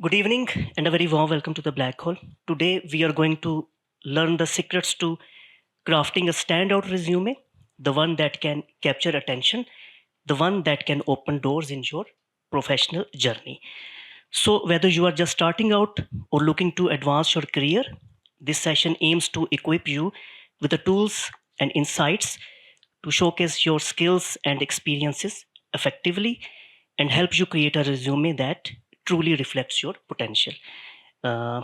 Good evening and a very warm welcome to the Black Hole. Today we are going to learn the secrets to crafting a standout resume, the one that can capture attention, the one that can open doors in your professional journey. So, whether you are just starting out or looking to advance your career, this session aims to equip you with the tools and insights to showcase your skills and experiences effectively and help you create a resume that truly reflects your potential. Uh,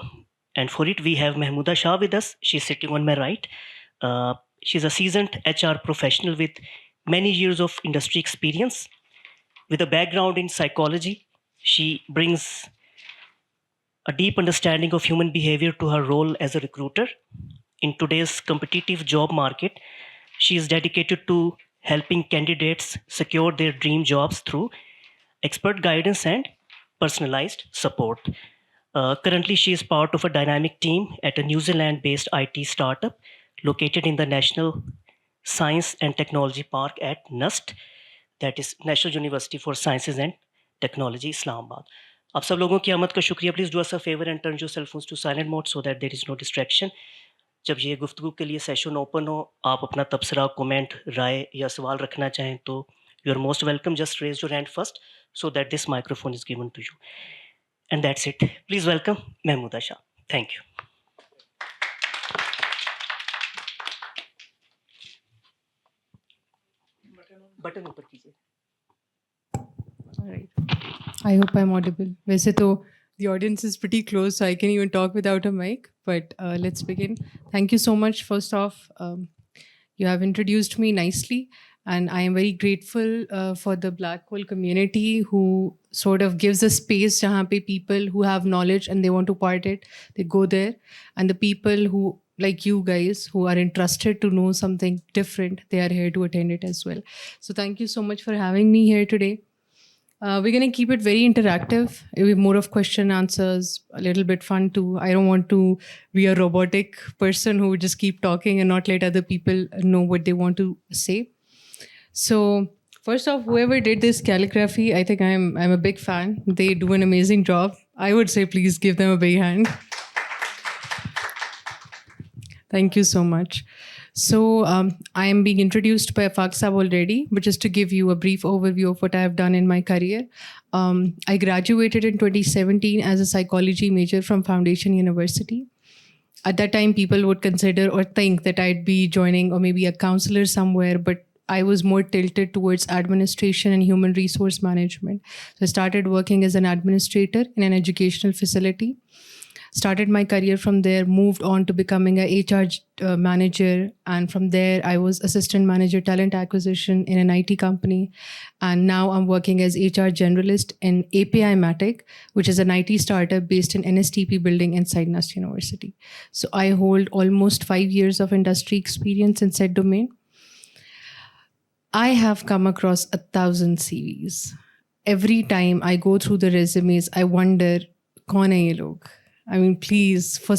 and for it, we have Mahmouda Shah with us. She's sitting on my right. She's a seasoned HR professional with many years of industry experience. With a background in psychology, she brings a deep understanding of human behavior to her role as a recruiter. In today's competitive job market, she is dedicated to helping candidates secure their dream jobs through expert guidance and personalized support. Currently, she is part of a dynamic team at a New Zealand based IT startup located in the National Science and Technology Park at NUST, that is National University for Sciences and Technology, Islamabad. आप सब लोगों की आमद का शुक्रिया. Please do us a favour and turn your cell phones to silent mode so that there is no distraction. जब ये गुफ्तगू के लिए सेशन ओपन हो, आप अपना तबसरा, कमेंट, राय या सवाल रखना चाहें तो you are most welcome. Just raise your hand first so that this microphone is given to you. And that's it. Please welcome Mahmouda Shah. Thank you. Button ऊपर कीजिए. All right. I hope I'm audible. वैसे तो the audience is pretty close, so I can even talk without a mic. But let's begin. Thank you so much. First off, you have introduced me nicely, and I am very grateful for the Black Hole community who sort of gives a space जहाँ पे people who have knowledge and they want to part it, they go there, and the people who like you guys who are interested to know something different, they are here to attend it as well. So thank you so much for having me here today. We're going to keep it very interactive. It'll be more of question answers, a little bit fun too. I don't want to be a robotic person who would just keep talking and not let other people know what they want to say. So first off, whoever did this calligraphy, I think I'm a big fan. They do an amazing job. I would say please give them a big hand. Thank you so much. So I am being introduced by Afaq Saab already, but just to give you a brief overview of what I have done in my career. I graduated in 2017 as a psychology major from Foundation University. At that time, people would consider or think that I'd be joining or maybe a counselor somewhere, but I was more tilted towards administration and human resource management. So I started working as an administrator in an educational facility. Started my career from there, moved on to becoming a HR manager. And from there, I was assistant manager talent acquisition in an IT company. And now I'm working as HR generalist in API Matic, which is an IT startup based in NSTP building inside NUST University. So I hold almost 5 years of industry experience in said domain. I have come across 1,000 CVs. Every time I go through the resumes, I wonder, कौन है ये लोग? I mean, please, for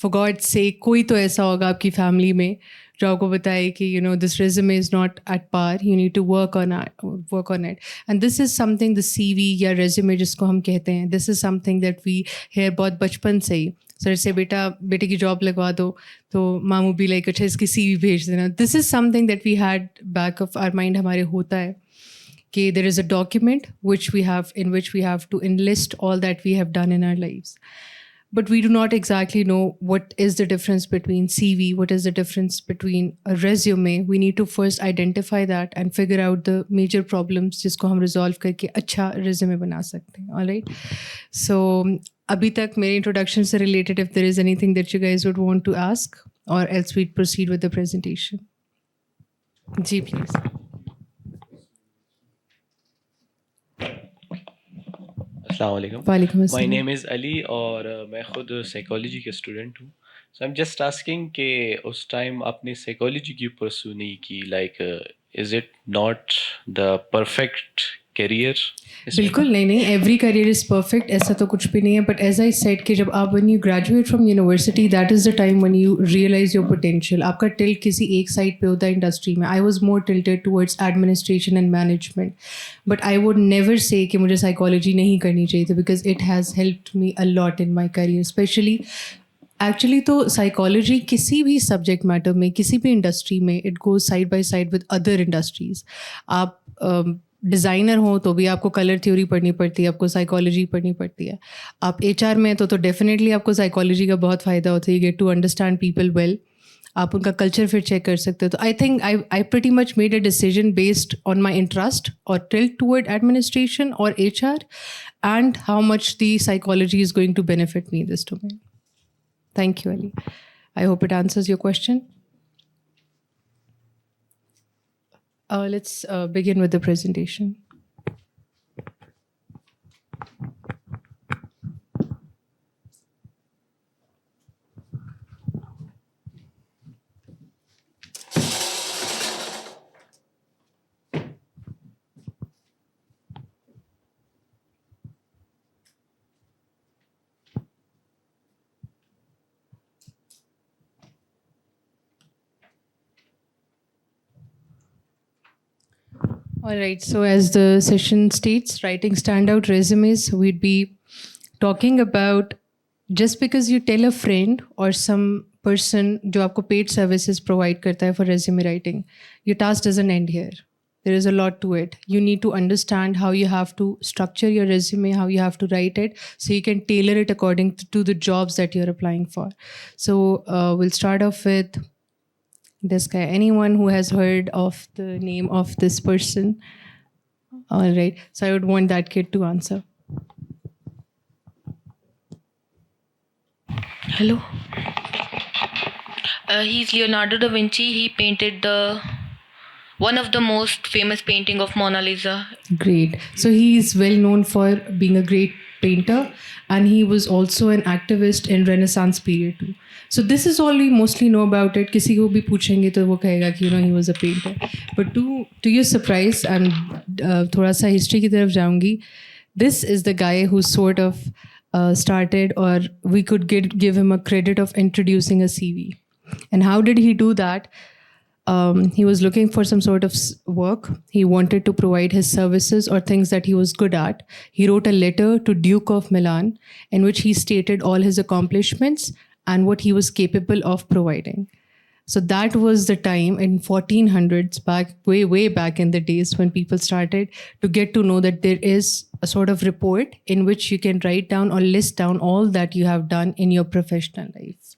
God's sake, कोई तो ऐसा होगा आपकी family में जो आपको बताए कि this resume is not at par. You need to work on it. And this is something the CV या resume जिसको हम कहते हैं. This is something that we hear बहुत बचपन से ही. सर से बेटे की जॉब लगवा दो तो मामू भी लाइक अच्छा इसकी CV भेज देना. This is something that we had back of our mind हमारे होता है कि there is a document in which we have to enlist all that we have done in our lives. But we do not exactly know what is the difference between CV, what is the difference between a resume. We need to first identify that and figure out the major problems जिसको हम resolve करके अच्छा resume बना सकते हैं. All right. So अभी तक मेरे introduction से related, if there is anything that you guys would want to ask, or else we'd proceed with the presentation. जी please. अस्सलाम माय नेम इज़ अली और मैं ख़ुद साइकोलॉजी के स्टूडेंट हूँ. So I am just asking कि उस टाइम आपने साइकोलॉजी क्यों परस्यू नहीं की? Like is it not the perfect career. बिल्कुल नहीं, एवरी करियर इज़ परफेक्ट, ऐसा तो कुछ भी नहीं है. बट एज आई सेड कि जब आप when you graduate from university, that is the time when you realise your potential. आपका टिल्ट किसी एक साइड पे होता है इंडस्ट्री में. I was more tilted towards administration and management, but I would never say कि मुझे साइकोलॉजी नहीं करनी चाहिए थी, because it has helped me a lot in my career. Specially actually तो साइकोलॉजी किसी भी सब्जेक्ट मैटर में, किसी भी इंडस्ट्री में, it goes side by side with other industries. आप डिज़ाइनर हो तो भी आपको कलर थ्योरी पढ़नी पड़ती है, आपको साइकोलॉजी पढ़नी पड़ती है. आप एचआर में तो डेफिनेटली आपको साइकोलॉजी का बहुत फ़ायदा होता है. You get to understand people well. आप उनका कल्चर फिर चेक कर सकते हो. तो I think I pretty much made a decision based on my interest और टिल्ट टूवर्ड एडमिनिस्ट्रेशन और HR, and how much the psychology is going to benefit me in this domain. Thank you, Ali. I hope it answers your question. Let's begin with the presentation. All right, so as the session states, writing standout resumes, we'd be talking about just because you tell a friend or some person जो आपको paid services provide करता है for resume writing, your task doesn't end here. There is a lot to it. You need to understand how you have to structure your resume, how you have to write it, so you can tailor it according to the jobs that you're applying for. So we'll start off with this guy. Anyone who has heard of the name of this person? All right. So I would want that kid to answer. Hello. He's Leonardo da Vinci. He painted one of the most famous painting of Mona Lisa. Great. So he is well known for being a great painter, and he was also an activist in Renaissance period too. So this is all we mostly know about it. किसी को भी पूछेंगे तो वो कहेगा कि he was a painter. But to your surprise, and थोड़ा सा history की तरफ जाऊंगी, this is the guy who sort of started, or we could give him a credit of introducing a CV. And how did he do that? He was looking for some sort of work. He wanted to provide his services or things that he was good at. He wrote a letter to Duke of Milan in which he stated all his accomplishments and what he was capable of providing. So that was the time in 1400s, back way back in the days, when people started to get to know that there is a sort of report in which you can write down or list down all that you have done in your professional life.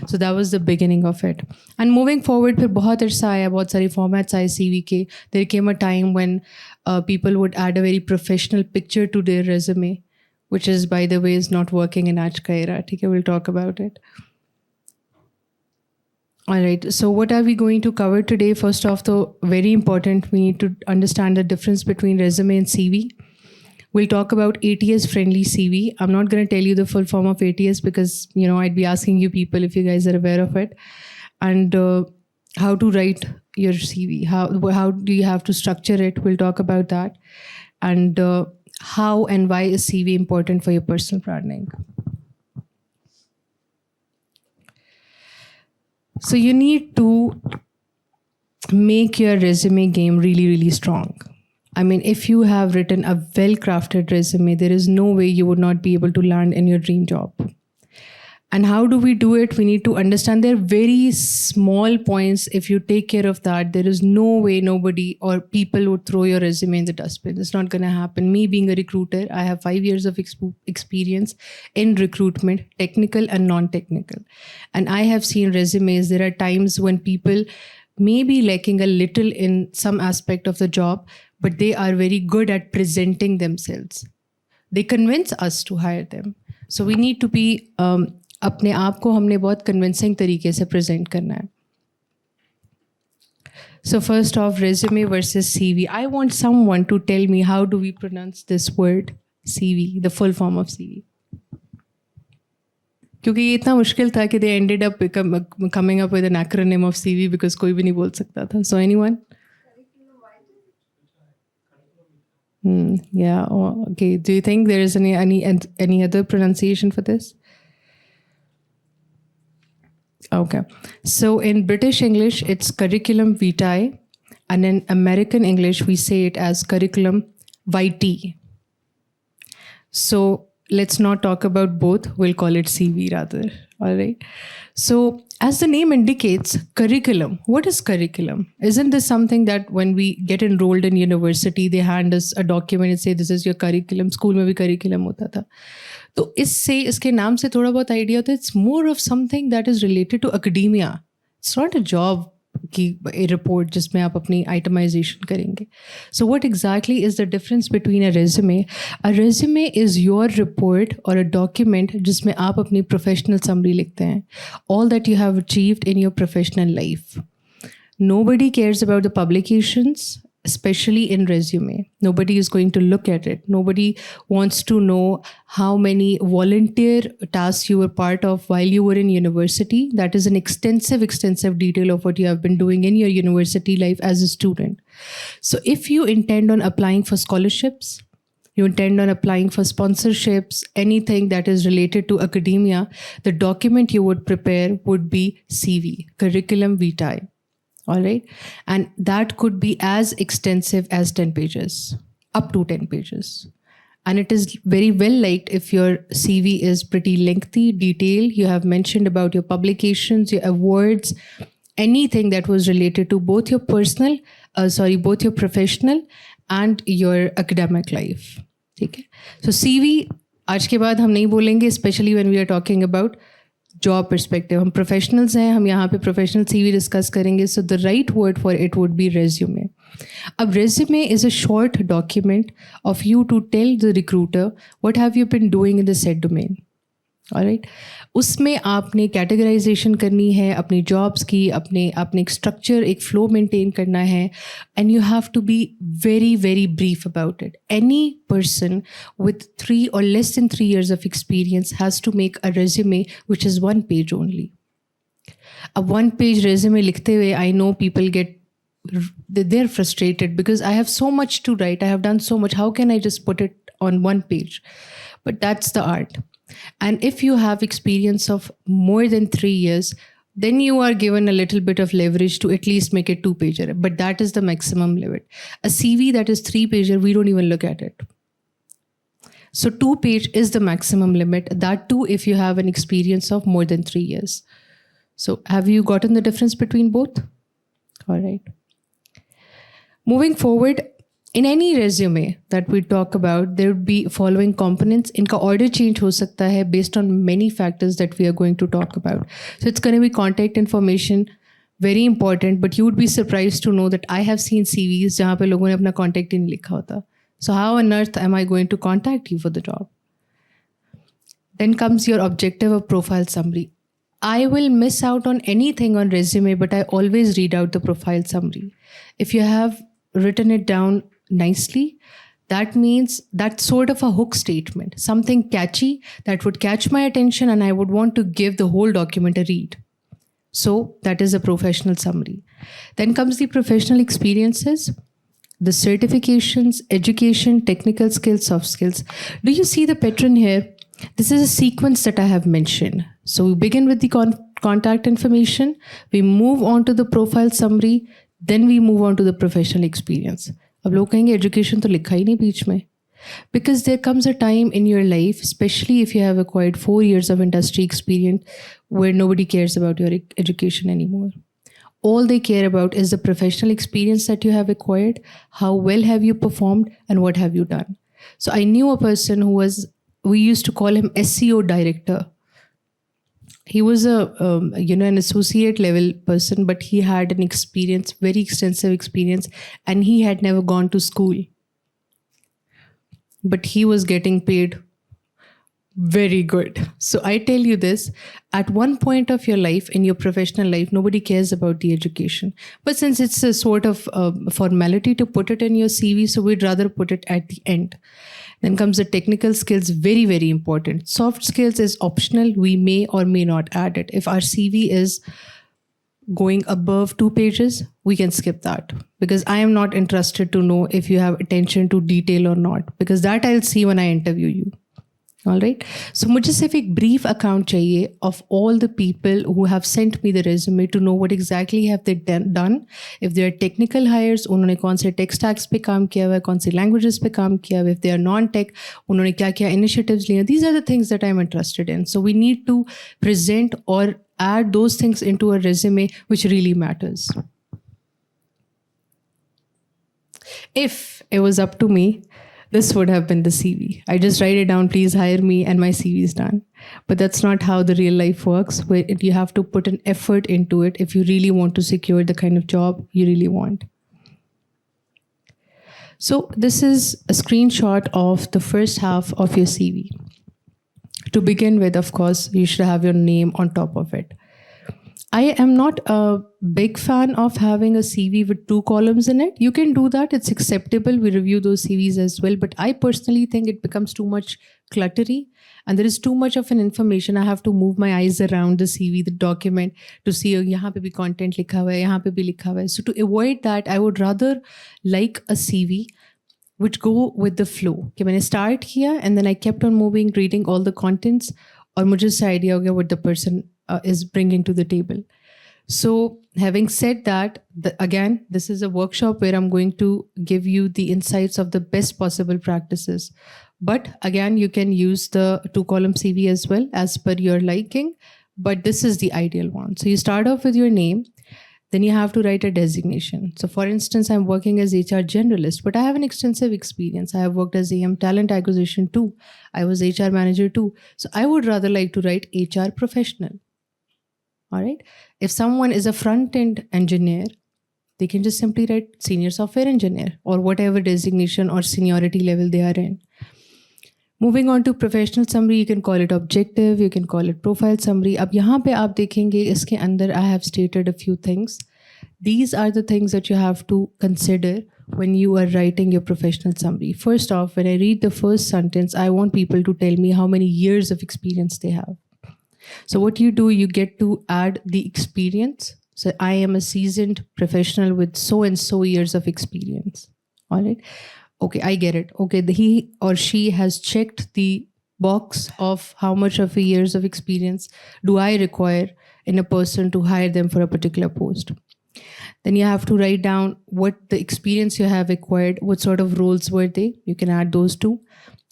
So that was the beginning of it. And moving forward, फिर बहुत अर्सा आया, बहुत सारी formats आए CV के. There came a time when people would add a very professional picture to their resume, which is, by the way, is not working in आज का era. ठीक है, we'll talk about it. All right, so what are we going to cover today? First off, though, very important, we need to understand the difference between resume and CV. We'll talk about ATS friendly CV. I'm not going to tell you the full form of ATS because, I'd be asking you people if you guys are aware of it. And how to write your CV. How do you have to structure it? We'll talk about that. And how and why is CV important for your personal branding. So you need to make your resume game really, really strong. I mean, if you have written a well-crafted resume, there is no way you would not be able to land in your dream job. And how do we do it? We need to understand there are very small points. If you take care of that, there is no way nobody or people would throw your resume in the dustbin. It's not going to happen. Me being a recruiter, I have 5 years of experience in recruitment, technical and non-technical. And I have seen resumes. There are times when people may be lacking a little in some aspect of the job, but they are very good at presenting themselves. They convince us to hire them. So we need to be अपने आप को हमने बहुत convincing तरीके से present करना है. So first off, resume versus CV. I want someone to tell me how do we pronounce this word CV, the full form of CV. क्योंकि ये इतना मुश्किल था कि they ended up coming up with an acronym of CV because कोई भी नहीं बोल सकता था. So anyone? Yeah. Oh, okay. Do you think there is any other pronunciation for this? Okay. So in British English, it's curriculum vitae, and in American English, we say it as curriculum vitae. So let's not talk about both. We'll call it CV rather. All right. So, as the name indicates, curriculum. What is curriculum? Isn't this something that when we get enrolled in university, they hand us a document and say, this is your curriculum? School में भी curriculum होता था. तो इससे इसके नाम से थोड़ा बहुत आइडिया होता है. It's more of something that is related to academia. It's not a job की a report जिसमें आप अपनी itemization करेंगे. So what exactly is the difference between a resume? A resume is your report or a document जिसमें आप अपनी professional summary लिखते हैं. All that you have achieved in your professional life. Nobody cares about the publications, especially in resume. Nobody is going to look at it. Nobody wants to know how many volunteer tasks you were part of while you were in university. That is an extensive detail of what you have been doing in your university life as a student. So if you intend on applying for scholarships, you intend on applying for sponsorships, anything that is related to academia, the document you would prepare would be CV, curriculum vitae. All right. And that could be as extensive as 10 pages, up to 10 pages. And it is very well liked if your CV is pretty lengthy, detailed. You have mentioned about your publications, your awards, anything that was related to both your both your professional and your academic life. Okay. So CV, आज के बाद हम नहीं बोलेंगे, especially when we are talking about job perspective. हम professionals हैं, हम यहाँ पे प्रोफेशनल CV डिस्कस करेंगे. So the right word for it would be resume. अब resume is a short document of you to tell the recruiter what have you been doing in the set domain. Alright. उसमें आपने categorisation करनी है अपनी jobs की, अपने एक structure, एक फ्लो मेंटेन करना है. And you have to be very very brief about it. Any person with 3 or less than 3 years of experience has to make a resume which is 1 page only. A 1 page resume likhte hue, I know people they're frustrated because I have so much to write, I have done so much, how can I just put it on 1 page? But that's the art. And if you have experience of more than 3 years, then you are given a little bit of leverage to at least make it 2-pager. But that is the maximum limit. A CV that is 3-pager, we don't even look at it. So 2-page is the maximum limit. That too, if you have an experience of more than 3 years. So have you gotten the difference between both? All right. Moving forward, in any resume that we talk about, there would be following components. इनका order change हो सकता है based on many factors that we are going to talk about. So it's going to be contact information, very important, but you would be surprised to know that I have seen CVs जहाँ पे लोगों ने अपना contact नहीं लिखा होता. So how on earth am I going to contact you for the job? Then comes your objective or profile summary. I will miss out on anything on resume, but I always read out the profile summary. If you have written it down nicely, that means that's sort of a hook statement, something catchy that would catch my attention and I would want to give the whole document a read. So that is a professional summary. Then comes the professional experiences, the certifications, education, technical skills, soft skills. Do you see the pattern here? This is a sequence that I have mentioned. So we begin with the contact information, we move on to the profile summary, then we move on to the professional experience. अब लोग कहेंगे education तो लिखा ही नहीं बीच में. Because there comes a time in your life, especially if you have acquired 4 years of industry experience, where nobody cares about your education anymore. All they care about is the professional experience that you have acquired, how well have you performed, and what have you done. So I knew a person who we used to call him SEO director. He was an associate level person, but he had an experience, very extensive experience, and he had never gone to school. But he was getting paid very good. So I tell you this, at one point of your life, in your professional life, nobody cares about the education. But since it's a sort of formality to put it in your CV, so we'd rather put it at the end. Then comes the technical skills, very, very important. Soft skills is optional. We may or may not add it. If our CV is going above 2 pages, we can skip that because I am not interested to know if you have attention to detail or not, because that I'll see when I interview you. All right. So मुझे सिर्फ एक brief account चाहिए of all the people who have sent me the resume to know what exactly have they done. If they are technical hires, उन्होंने कौन से tech stacks पे काम किया हुआ है, कौन सी languages पे काम किया हुआ है. If they are non-tech, उन्होंने क्या क्या initiatives लिए. These are the things that I'm interested in. So we need to present or add those things into a resume which really matters. If it was up to me, this would have been the CV. I just write it down, please hire me, and my CV is done. But that's not how the real life works, where you have to put an effort into it if you really want to secure the kind of job you really want. So this is a screenshot of the first half of your CV. To begin with, of course, you should have your name on top of it. I am not a big fan of having a CV with 2 columns in it. You can do that. It's acceptable. We review those CVs as well. But I personally think it becomes too much cluttery and there is too much of an information. I have to move my eyes around the CV, the document, to see yahan pe bhi content likha hua hai, yahan pe bhi likha hua hai. So to avoid that, I would rather like a CV which go with the flow. कि मैंने start किया and then I kept on moving, reading all the contents और मुझे इससे idea हो गया what the person is bringing to the table. So having said that, again, this is a workshop where I'm going to give you the insights of the best possible practices. But again, you can use the 2-column CV as well as per your liking, but this is the ideal one. So you start off with your name, then you have to write a designation. So for instance, I'm working as HR generalist, but I have an extensive experience. I have worked as AM talent acquisition too. I was HR manager too. So I would rather like to write HR professional. All right. If someone is a front-end engineer, they can just simply write senior software engineer or whatever designation or seniority level they are in. Moving on to professional summary, you can call it objective, you can call it profile summary. अब यहाँ पे आप देखेंगे इसके अंदर I have stated a few things. These are the things that you have to consider when you are writing your professional summary. First off, when I read the first sentence, I want people to tell me how many years of experience they have. So what you do, you get to add the experience. So I am a seasoned professional with so and so years of experience. All right. Okay, I get it. Okay, he or she has checked the box of how much of a years of experience do I require in a person to hire them for a particular post. Then you have to write down what the experience you have acquired, what sort of roles were they. You can add those too.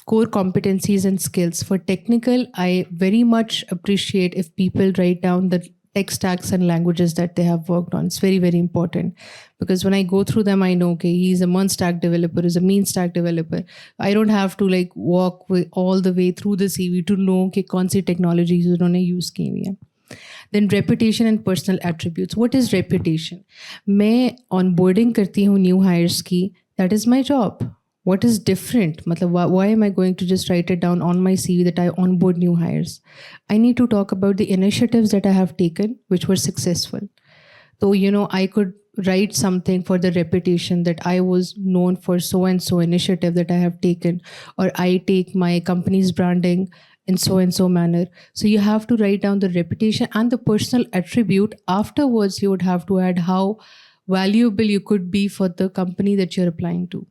Core competencies and skills. For technical, I very much appreciate if people write down the tech stacks and languages that they have worked on. It's very, very important because when I go through them, I know, okay, he's a MERN stack developer, he's a mean stack developer. I don't have to like walk all the way through the CV to know कि कौन सी technologies उन्होंने use की हुई है. Then reputation and personal attributes. What is reputation? मैं onboarding करती हूँ new hires की. That is my job. What is different? मतलब why am I going to just write it down on my CV that I onboard new hires? I need to talk about the initiatives that I have taken which were successful. So, I could write something for the reputation that I was known for so and so initiative that I have taken, or I take my company's branding in so and so manner. So you have to write down the reputation and the personal attribute. Afterwards, you would have to add how valuable you could be for the company that you're applying to.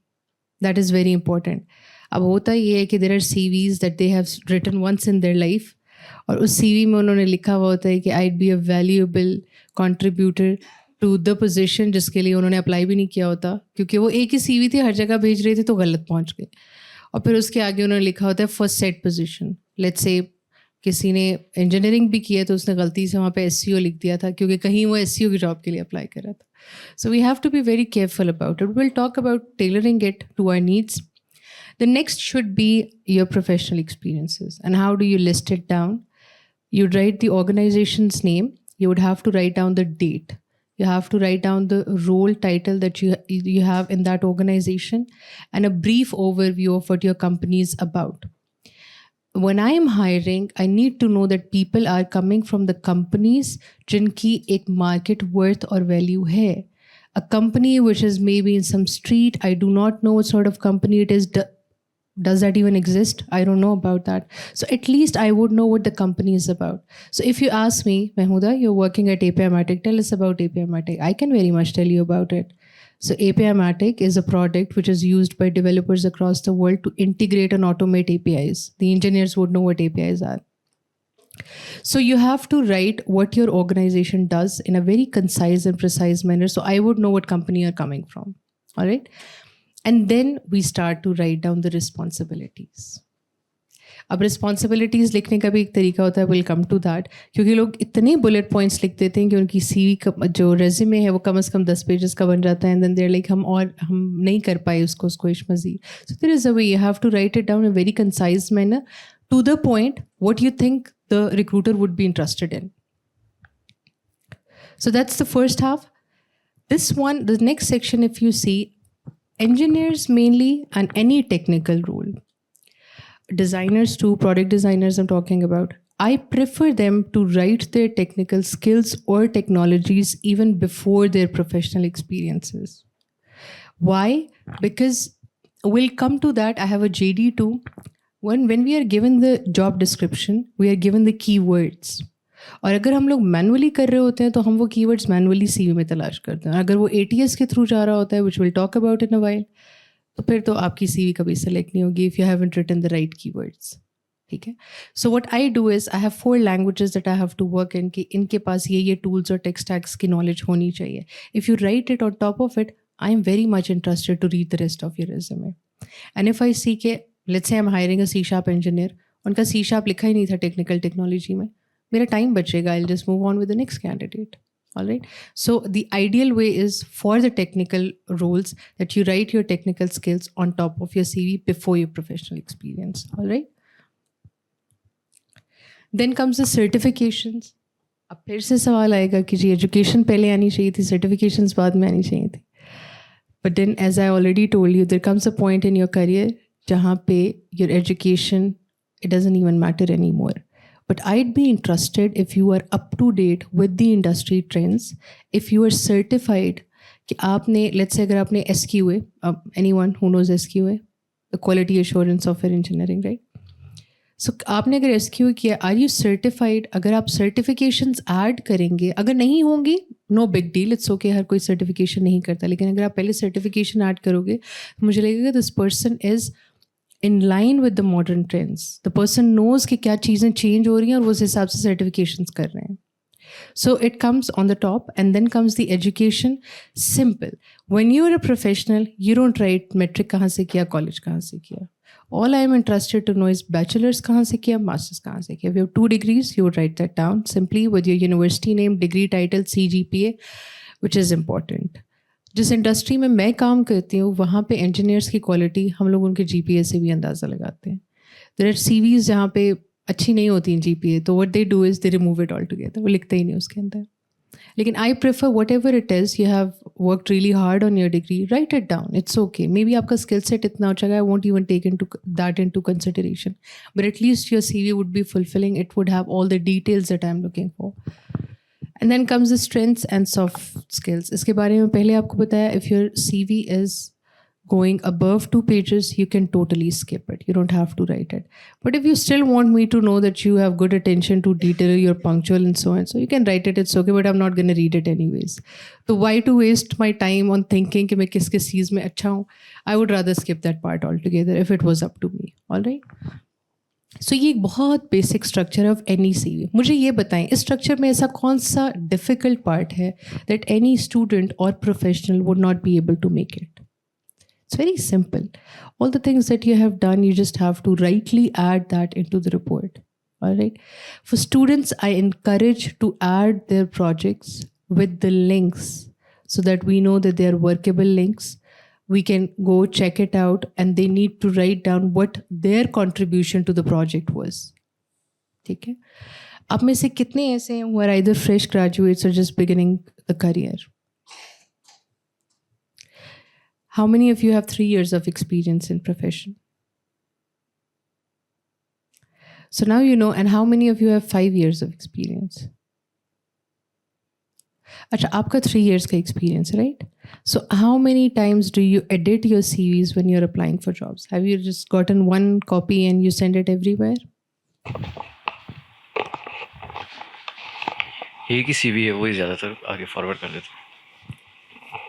That is very important. अब होता ये है कि there are CVs that they have written once in their life और उस CV में उन्होंने लिखा हुआ होता है कि I'd be a valuable contributor to the position जिसके लिए उन्होंने अप्लाई भी नहीं किया होता क्योंकि वो एक ही CV थी, हर जगह भेज रहे थे तो गलत पहुंच गए. और फिर उसके आगे उन्होंने लिखा होता है first set position. Let's say किसी ने इंजीनियरिंग भी किया तो उसने गलती से वहाँ पे SEO लिख दिया था क्योंकि कहीं वो SEO की जॉब के लिए अप्लाई कर रहा था. So we have to be very careful about it. We'll talk about tailoring it to our needs. The next should be your professional experiences. And how do you list it down? You'd write the organization's name. You would have to write down the date. You have to write down the role title that you have in that organization and a brief overview of what your company is about. When I am hiring, I need to know that people are coming from the companies जिनकी एक market worth or value है. A company which is maybe in some street, I do not know what sort of company it is. Does that even exist? I don't know about that. So at least I would know what the company is about. So if you ask me, Mahmooda, you're working at API Matic, tell us about API Matic. I can very much tell you about it. So API-Matic is a product which is used by developers across the world to integrate and automate APIs. The engineers would know what APIs are. So you have to write what your organization does in a very concise and precise manner. So I would know what company you're coming from. All right. And then we start to write down the responsibilities. अब responsibilities लिखने का भी एक तरीका होता है, will come to that, क्योंकि लोग इतने बुलेट पॉइंट्स लिख देते हैं कि उनकी सीवी का जो रेज्यूमे है वो कम से कम 10 पेजेस का बन जाता है, एंड देन देयर लाइक हम नहीं कर पाए उसको इश मजीद. So there is a way, you have to write it down in very concise manner, to the point what you think the recruiter would be interested in. So that's the first half. This one, the next section, if you see, engineers mainly and any technical role, designers too, product designers I'm talking about, I prefer them to write their technical skills or technologies even before their professional experiences. Why? Because we'll come to that. I have a JD too. When we are given the job description, we are given the keywords. और अगर हम लोग manually कर रहे होते हैं तो हम वो कीवर्ड्स मैनुअली सीवी में तलाश करते हैं. अगर वो ATS के थ्रू जा रहा होता है, which will talk about in a while, तो फिर तो आपकी सीवी कभी सेलेक्ट नहीं होगी if you haven't written the right keywords. ठीक है. So what I do is I have 4 languages that I have to work in, कि इनके पास ये टूल्स और टेक स्टैक्स की नॉलेज होनी चाहिए. If you write it on top of it, I am very much interested to read the rest of your resume. And if I see के let's say I am hiring a C# engineer, उनका C# लिखा ही नहीं था technical technology में, मेरा time बचेगा. I will just move on with the next candidate. All right. So the ideal way is for the technical roles that you write your technical skills on top of your CV before your professional experience. All right. Then comes the certifications. अब फिर से सवाल आएगा कि जी education पहले आनी चाहिए थी, सर्टिफिकेशंस बाद में आनी चाहिए थी. But then, as I already told you, there comes a point in your career जहाँ पे your education, it doesn't even matter anymore. But I'd be interested if you are up to date with the industry trends, if you are certified कि आपने, let's say अगर आपने SQA, anyone who knows SQA, the Quality Assurance Software Engineering, right? So आपने अगर SQA किया, are you certified? अगर आप certifications add करेंगे, अगर नहीं होंगी, no big deal, it's okay, हर कोई certification नहीं करता, लेकिन अगर आप पहले certification add करोगे, तो मुझे लगेगा this person is in line with the modern trends. The person knows कि क्या चीज़ें change हो रही हैं और वो उस हिसाब से certifications कर रहे हैं. So it comes on the top, and then comes the education. Simple. When you're a professional, you don't write metric कहाँ से किया, college कहाँ से किया. All I am interested to know is bachelor's कहाँ से किया, master's कहाँ से किया. If you have 2 degrees, you would write that down simply with your university name, degree title, CGPA, which is important. जिस इंडस्ट्री में मैं काम करती हूँ वहाँ पे इंजीनियर्स की क्वालिटी हम लोग उनके GPA से भी अंदाज़ा लगाते हैं. देयर आर CVs जहाँ पे अच्छी नहीं होती हैं GPA, तो what they do is they remove it all together, वो लिखते ही नहीं उसके अंदर. लेकिन I prefer whatever it is, you have worked really hard on your degree, write it down. It's okay. Maybe आपका skill set इतना अच्छा है, I won't even take that into consideration, but at least your CV would be fulfilling, it would have all the details that I am looking for. And then comes the strengths and soft skills. इसके बारे में पहले आपको बताया, if your CV is going above 2 pages, you can totally skip it. You don't have to write it. But if you still want me to know that you have good attention to detail, you're punctual and so on, so you can write it, it's okay, but I'm not going to read it anyways. So why to waste my time on thinking कि मैं किस किस चीज़ में अच्छा हूँ? I would rather skip that part altogether if it was up to me. All right? सो ये एक बहुत basic structure of any CV. मुझे ये बताएं, इस स्ट्रक्चर में ऐसा कौन सा डिफ़िकल्ट पार्ट है दैट एनी स्टूडेंट और professional would not be able to make it? It's very simple. All the things that you have done, you just have to rightly add that into the report. All right. For students, I encourage to add their projects with the links so that we know that they are workable links. We can go check it out, and they need to write down what their contribution to the project was. ठीक है. आप में से कितने ऐसे हैं who are either fresh graduates or just beginning the career? How many of you have 3 years of experience in profession? So now you know. And how many of you have 5 years of experience? अच्छा, आपका 3 years का experience, right? So how many times do you edit your CVs when you're applying for jobs? Have you just gotten one copy and you send it everywhere? एक ही CV है, वही ज़्यादातर आगे forward कर देते हैं.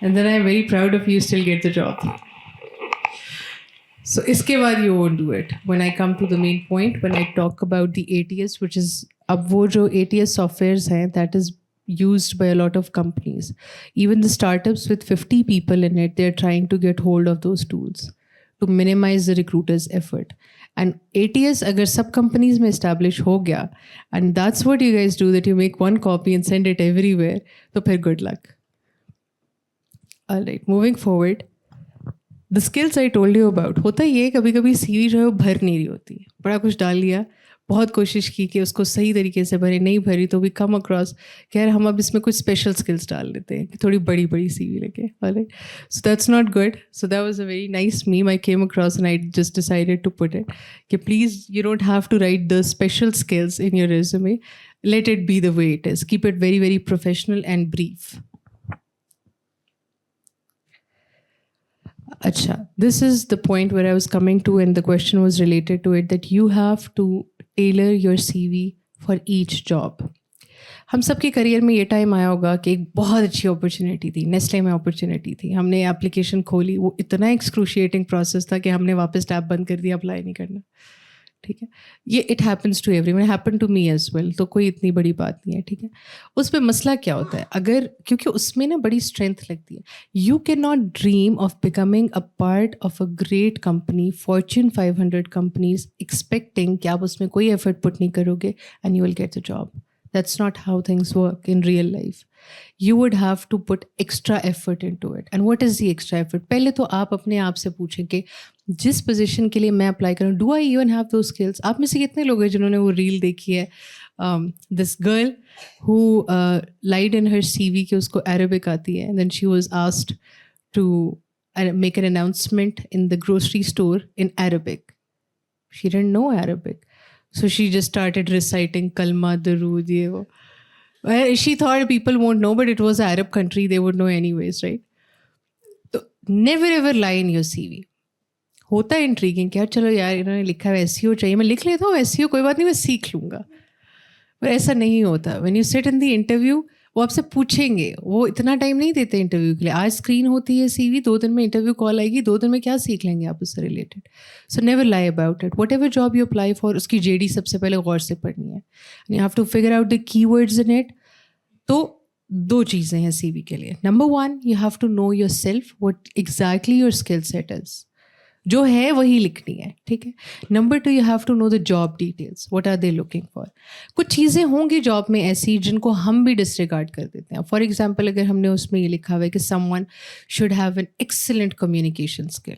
And then I'm very proud of you still get the job. So iske baad you won't do it. When I come to the main point, when I talk about the ATS, which is ab wo jo ATS softwares hain, that is used by a lot of companies. Even the startups with 50 people in it, they're trying to get hold of those tools to minimize the recruiter's effort. And ATS agar sab companies mein establish ho gaya, and that's what you guys do, that you make one copy and send it everywhere, to phir good luck. All right, moving forward. The skills I told you about, होता ये कभी कभी CV जो है वो भर नहीं रही होती, बड़ा कुछ डाल लिया, बहुत कोशिश की कि उसको सही तरीके से भरे, नहीं भरी तो भी कम अक्रॉस कि यार हम अब इसमें कुछ स्पेशल स्किल्स डाल देते हैं कि थोड़ी बड़ी बड़ी CV लेके. Alright, so that's not good. So that was a very nice meme I came across and I just decided to put it कि please you don't have to write the special skills in your resume. Let it be the way it is. Keep it very very professional and brief. Acha, this is the point where I was coming to, and the question was related to it, that you have to tailor your CV for each job. हम सबके career में ये time आया होगा कि एक बहुत अच्छी अपॉर्चुनिटी थी, नेस्ले में अपॉर्चुनिटी थी, हमने एप्लीकेशन खोली, वो इतना एक्सक्रूशिएटिंग प्रोसेस था कि हमने वापस टैब बंद कर दिया, अप्लाई नहीं करना. ठीक है, ये it happens to everyone, happen to me as well, तो कोई इतनी बड़ी बात नहीं है. ठीक है, उस पर मसला क्या होता है, अगर क्योंकि उसमें ना बड़ी स्ट्रेंथ लगती है. You can not dream of becoming a part of a great company, Fortune 500 companies, expecting कि आप उसमें कोई एफर्ट पुट नहीं करोगे and you will get the job. That's not how things work in real life. You would have to put extra effort into it. And what is the extra effort? पहले तो आप अपने आप से पूछें कि जिस पोजीशन के लिए मैं अप्लाई करूँ, do I even have those skills. आप में से कितने लोग हैं जिन्होंने वो रील देखी है, this girl who lied in her CV कि उसको अरेबिक आती है, and then she was asked to make an announcement in the grocery store in Arabic. She didn't know Arabic. So she just started reciting Kalma, Darood, ye wo. Well, she thought people won't know, but it was an Arab country, they would know anyways, right? So never ever lie in your CV. होता है intriguing कि यार चलो यार इन्होंने लिखा है SEO चाहिए, मैं लिख लेता हूँ SEO, कोई बात नहीं, मैं सीख लूँगा. पर ऐसा नहीं होता. When you sit in the interview, वो आपसे पूछेंगे, वो इतना टाइम नहीं देते इंटरव्यू के लिए. आज स्क्रीन होती है CV, 2 दिन में इंटरव्यू कॉल आएगी, 2 दिन में क्या सीख लेंगे आप उससे related. So never lie about it. Whatever job you apply for, उसकी JD सबसे पहले गौर से पढ़नी है. You have to figure out the keywords in it. तो 2 चीज़ें हैं CV के लिए. Number 1, you have to know yourself, what exactly your skill set is. जो है वही लिखनी है. ठीक है. Number 2, you have to know the job details, what are they looking for. कुछ चीज़ें होंगी जॉब में ऐसी जिनको हम भी डिसरिगार्ड कर देते हैं. फॉर एग्जाम्पल, अगर हमने उसमें ये लिखा हुआ है कि someone should have an excellent communication skill,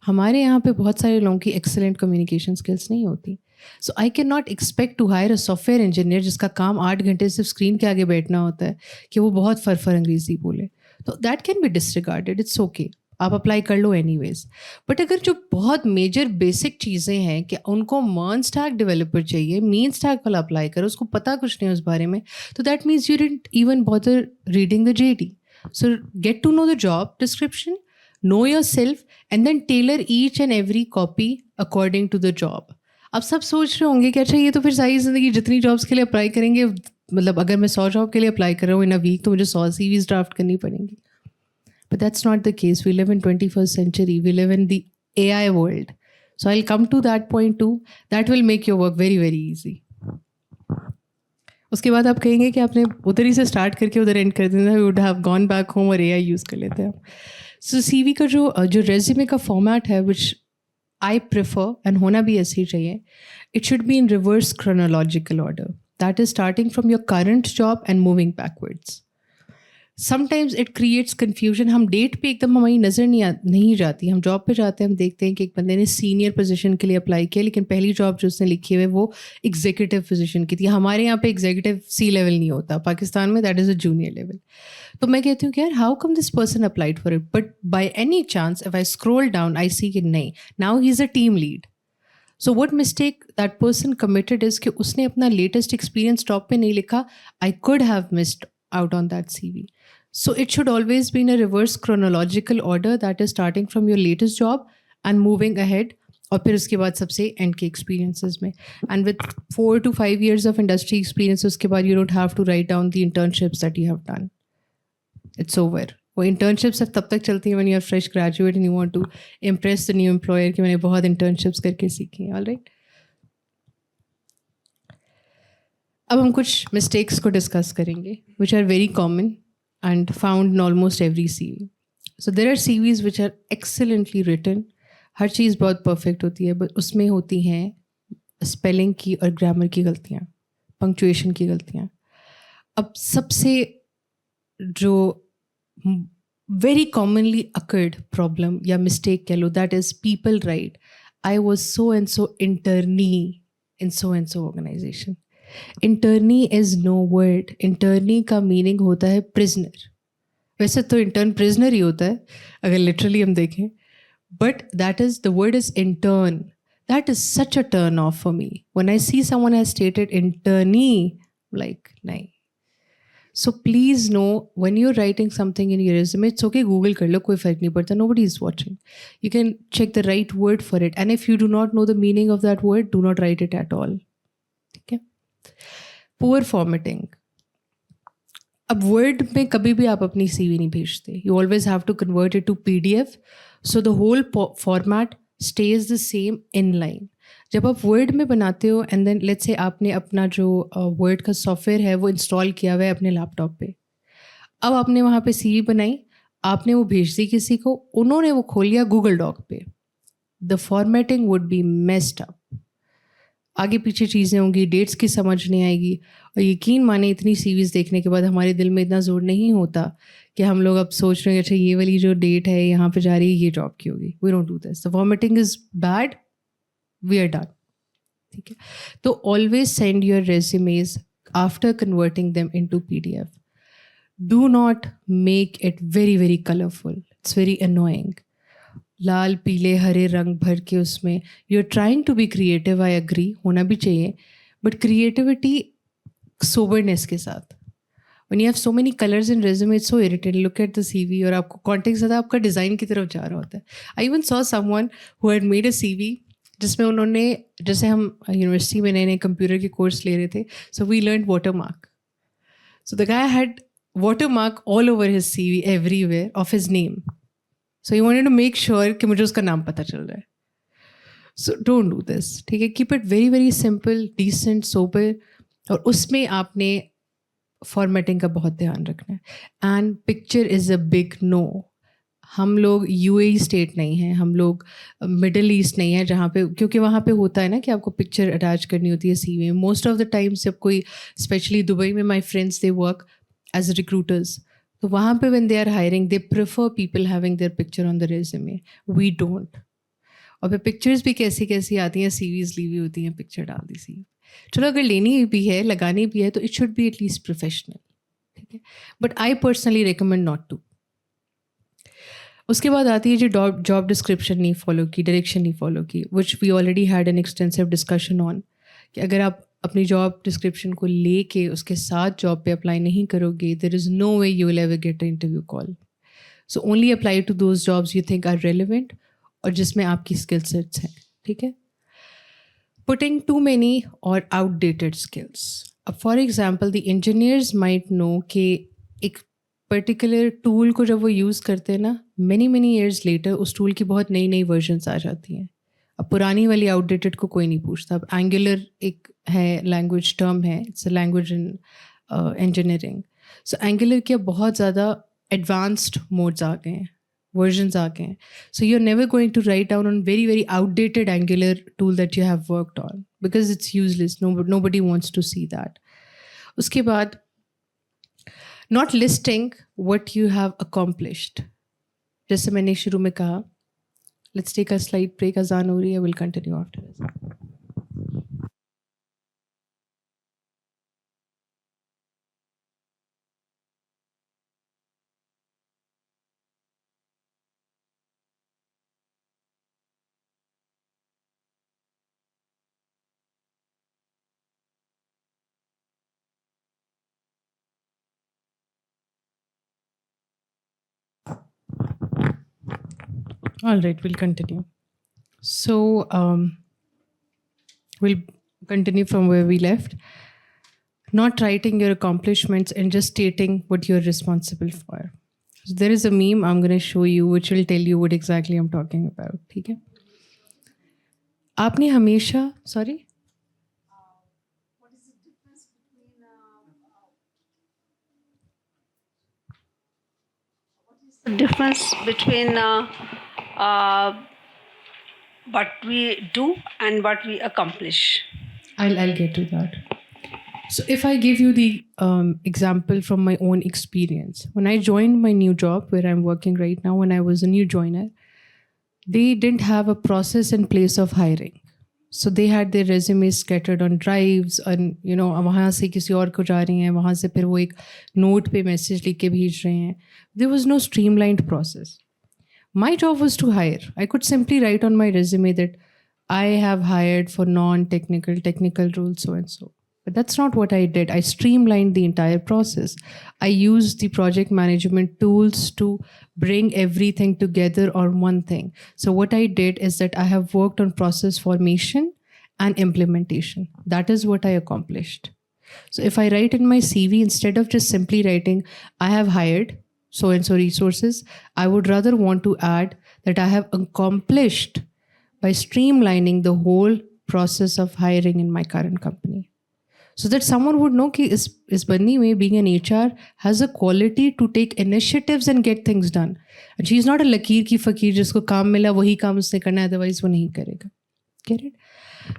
हमारे यहाँ पे बहुत सारे लोगों की एक्सेलेंट कम्युनिकेशन स्किल्स नहीं होती. So I can not expect to hire a software engineer जिसका काम 8 घंटे सिर्फ स्क्रीन के आगे बैठना होता है कि वो बहुत फरफर अंग्रेजी बोले. तो that can be disregarded, it's okay, आप अप्लाई कर लो एनीवेज. बट अगर जो बहुत मेजर बेसिक चीज़ें हैं कि उनको मर्न स्टैक डेवलपर चाहिए, मीन स्टैक वाला अप्लाई करो, उसको पता कुछ नहीं उस बारे में, तो that means you didn't even bother reading the JD. So get to know the job description, know yourself, and then tailor each and every copy according to the job. अब सब सोच रहे होंगे कि अच्छा ये तो फिर सारी ज़िंदगी जितनी जॉब्स के लिए अप्लाई करेंगे, मतलब अगर मैं 100 जॉब के लिए अप्लाई कर रहा हूँ इन अ वीक तो मुझे 100 CVs ड्राफ्ट करनी पड़ेंगी. But that's not the case. We live in 21st century. We live in the AI world. So I'll come to that point too. That will make your work very, very easy. उसके बाद आप कहेंगे कि आपने उधर ही से start करके उधर एंड कर देना, we would have gone back home और AI यूज़ कर लेते हैं. सो CV का जो रेज्यूमे का फॉर्मेट है, विच आई प्रेफर एंड होना भी ऐसे ही चाहिए, it should be in reverse chronological order. That is starting from your current job and moving backwards. Sometimes it creates confusion. हम डेट पे एकदम हमारी नज़र नहीं जाती. हम जॉब पे जाते हैं, हम देखते हैं कि एक बंदे ने सीनियर पोजीशन के लिए अप्लाई किया, लेकिन पहली जॉब जो उसने लिखी हुई है वो एग्जीक्यूटिव पोजीशन की थी. हमारे यहाँ पे एग्जीक्यूटिव C लेवल नहीं होता, पाकिस्तान में that is a junior level. तो मैं कहती हूँ कि यार how come this person applied for it, but by any chance if I scroll down I see कि नहीं, now he is a team lead. So what mistake that person committed is कि उसने अपना लेटेस्ट एक्सपीरियंस टॉप पे नहीं लिखा. I could have missed out on that CV. So it should always be in a reverse chronological order, that is starting from your latest job and moving ahead, और फिर उसके बाद सबसे and के experiences में. And with 4 to 5 years of industry experience, उसके बाद you don't have to write down the internships that you have done. It's over. वो इंटर्नशिप सिर्फ तब तक चलती है when you are fresh graduate and you want to impress the new employer कि मैंने बहुत internships करके सीखी हैं. All right. अब हम कुछ मिस्टेक्स को डिस्कस करेंगे which are very common and found in almost every CV. So there are CVs which are excellently written. हर चीज़ बहुत परफेक्ट होती है बट उसमें होती हैं स्पेलिंग की और ग्रामर की गलतियाँ, पंक्चुएशन की गलतियाँ. अब सबसे जो वेरी कॉमनली अकर्ड प्रॉब्लम या मिस्टेक कह लो, that is people write I was so and so internee in so and so organisation. Internee is no word. Internee का मीनिंग होता है प्रिजनर. वैसे तो इंटर्न प्रिजनर ही होता है अगर लिटरली हम देखें, but that is the word is intern. That is such a turn off for me when I see someone has stated internee. Like नहीं. So please know when you are writing something in your resume, it's okay, Google कर लो, कोई फ़र्क नहीं पड़ता, nobody is watching. You can check the right word for it and if you do not know the meaning of that word, do not right it at all. ठीक है. Poor formatting. अब word में कभी भी आप अपनी CV नहीं भेजते. You always have to convert it to PDF so the whole format stays the same in line. जब आप वर्ड में बनाते हो एंड देन लेट्स से आपने अपना जो वर्ड का सॉफ्टवेयर है वो इंस्टॉल किया हुआ है अपने लैपटॉप पे. अब आपने वहाँ पे सीवी बनाई, आपने वो भेज दी किसी को, उन्होंने वो खोल लिया गूगल डॉक पे. The formatting would be messed up. आगे पीछे चीज़ें होंगी, डेट्स की समझ नहीं आएगी. और यकीन माने इतनी सीवीज़ देखने के बाद हमारे दिल में इतना जोर नहीं होता कि हम लोग अब सोच रहे हैं अच्छा ये वाली जो डेट है यहाँ पे जा रही है ये जॉब की होगी. We don't do this. The formatting is bad, we are done. ठीक है. तो always send your resumes after converting them into PDF. Do not make it very very colourful. It's very annoying. लाल पीले हरे रंग भर के उसमें you are trying to be creative. I agree, होना भी चाहिए, बट क्रिएटिविटी सोबरनेस के साथ. When you have so many colours in resume it's so irritating. Look at the CV और आपको कॉन्टेक्स्ट ज़्यादा आपका डिज़ाइन की तरफ जा रहा होता है. I even saw someone who had made a CV जिसमें उन्होंने, जैसे हम यूनिवर्सिटी में नए नए कंप्यूटर के कोर्स ले रहे थे, so we learn watermark. So the guy had watermark all over his CV everywhere of his name. So you wanted to make sure कि मुझे उसका नाम पता चल रहा है. So don't do this. ठीक है. Keep it very very simple, decent, sober. और उसमें आपने फॉर्मेटिंग का बहुत ध्यान रखना है. And picture is a big no. हम लोग यूएई स्टेट नहीं हैं, हम लोग मिडल ईस्ट नहीं है जहाँ पे, क्योंकि वहाँ पे होता है ना कि आपको पिक्चर अटैच करनी होती है सीवी में. मोस्ट ऑफ द टाइम जब कोई, स्पेशली दुबई में my friends they work as recruiters, तो वहाँ पे when they are hiring they prefer people having their picture on the resume. We don't. और फिर पिक्चर्स भी कैसी कैसी आती हैं, सीवीज ली हुई होती हैं, पिक्चर डाल दी सी. चलो अगर लेनी भी है, लगानी भी है, तो it should be at least professional. ठीक है. But I personally recommend not to. उसके बाद आती है जो जॉब डिस्क्रिप्शन नहीं फॉलो की, डायरेक्शन नहीं फॉलो की, which we already had an extensive discussion on. कि अगर आप अपनी जॉब डिस्क्रिप्शन को लेके उसके साथ जॉब पे अप्लाई नहीं करोगे, there is no way you will ever get a interview call. So only apply to those jobs you think are relevant और जिसमें आपकी स्किल सेट्स हैं. ठीक है. पुटिंग टू मैनी और आउटडेटेड स्किल्स. अब for example the engineers might know कि एक पर्टिकुलर टूल को जब वो यूज़ करते हैं ना, मैनी ईयर्स लेटर उस टूल की बहुत नई नई वर्जन्स आ जाती हैं. अब पुरानी वाली आउटडेटेड को कोई नहीं पूछता. अब एंगुलर एक है लैंग्वेज टर्म है, it's a language in engineering. So angular के बहुत ज़्यादा एडवांस्ड मोड्स आ गए हैं, वर्जन्स आ गए हैं. So you are never going to write down on very very outdated Angular tool that you have worked on because it's useless. Nobody wants to see that. उसके बाद not listing what you have accomplished. जैसे मैंने शुरू में कहा, let's take a slight break. Azan ho rahi hai, we'll continue after this. All right, we'll continue. So we'll continue from where we left. Not writing your accomplishments and just stating what you're responsible for. So there is a meme I'm going to show you which will tell you what exactly I'm talking about. ठीक है? आपने हमेशा sorry. The difference between what we do and what we accomplish. I'll get to that. So if I give you the example from my own experience, when I joined my new job where I'm working right now, when I was a new joiner, they didn't have a process in place of hiring. So they had their resumes scattered on drives and वहाँ से किसी और को जा रही हैं, वहाँ से फिर वो एक नोट पे मैसेज लिख के भेज रहे हैं. There was no streamlined process. My job was to hire. I could simply write on my resume that I have hired for non-technical, technical roles, so and so. But that's not what I did. I streamlined the entire process. I used the project management tools to bring everything together on one thing. So what I did is that I have worked on process formation and implementation. That is what I accomplished. So if I write in my CV, instead of just simply writing, I have hired so and so resources, I would rather want to add that I have accomplished by streamlining the whole process of hiring in my current company. So that someone would know कि इस बंदी में being an HR has a quality to take initiatives and get things done. And she is not a लकीर की फ़कीर जिसको काम मिला वही काम उसने करना है, otherwise वो नहीं करेगा. Get it?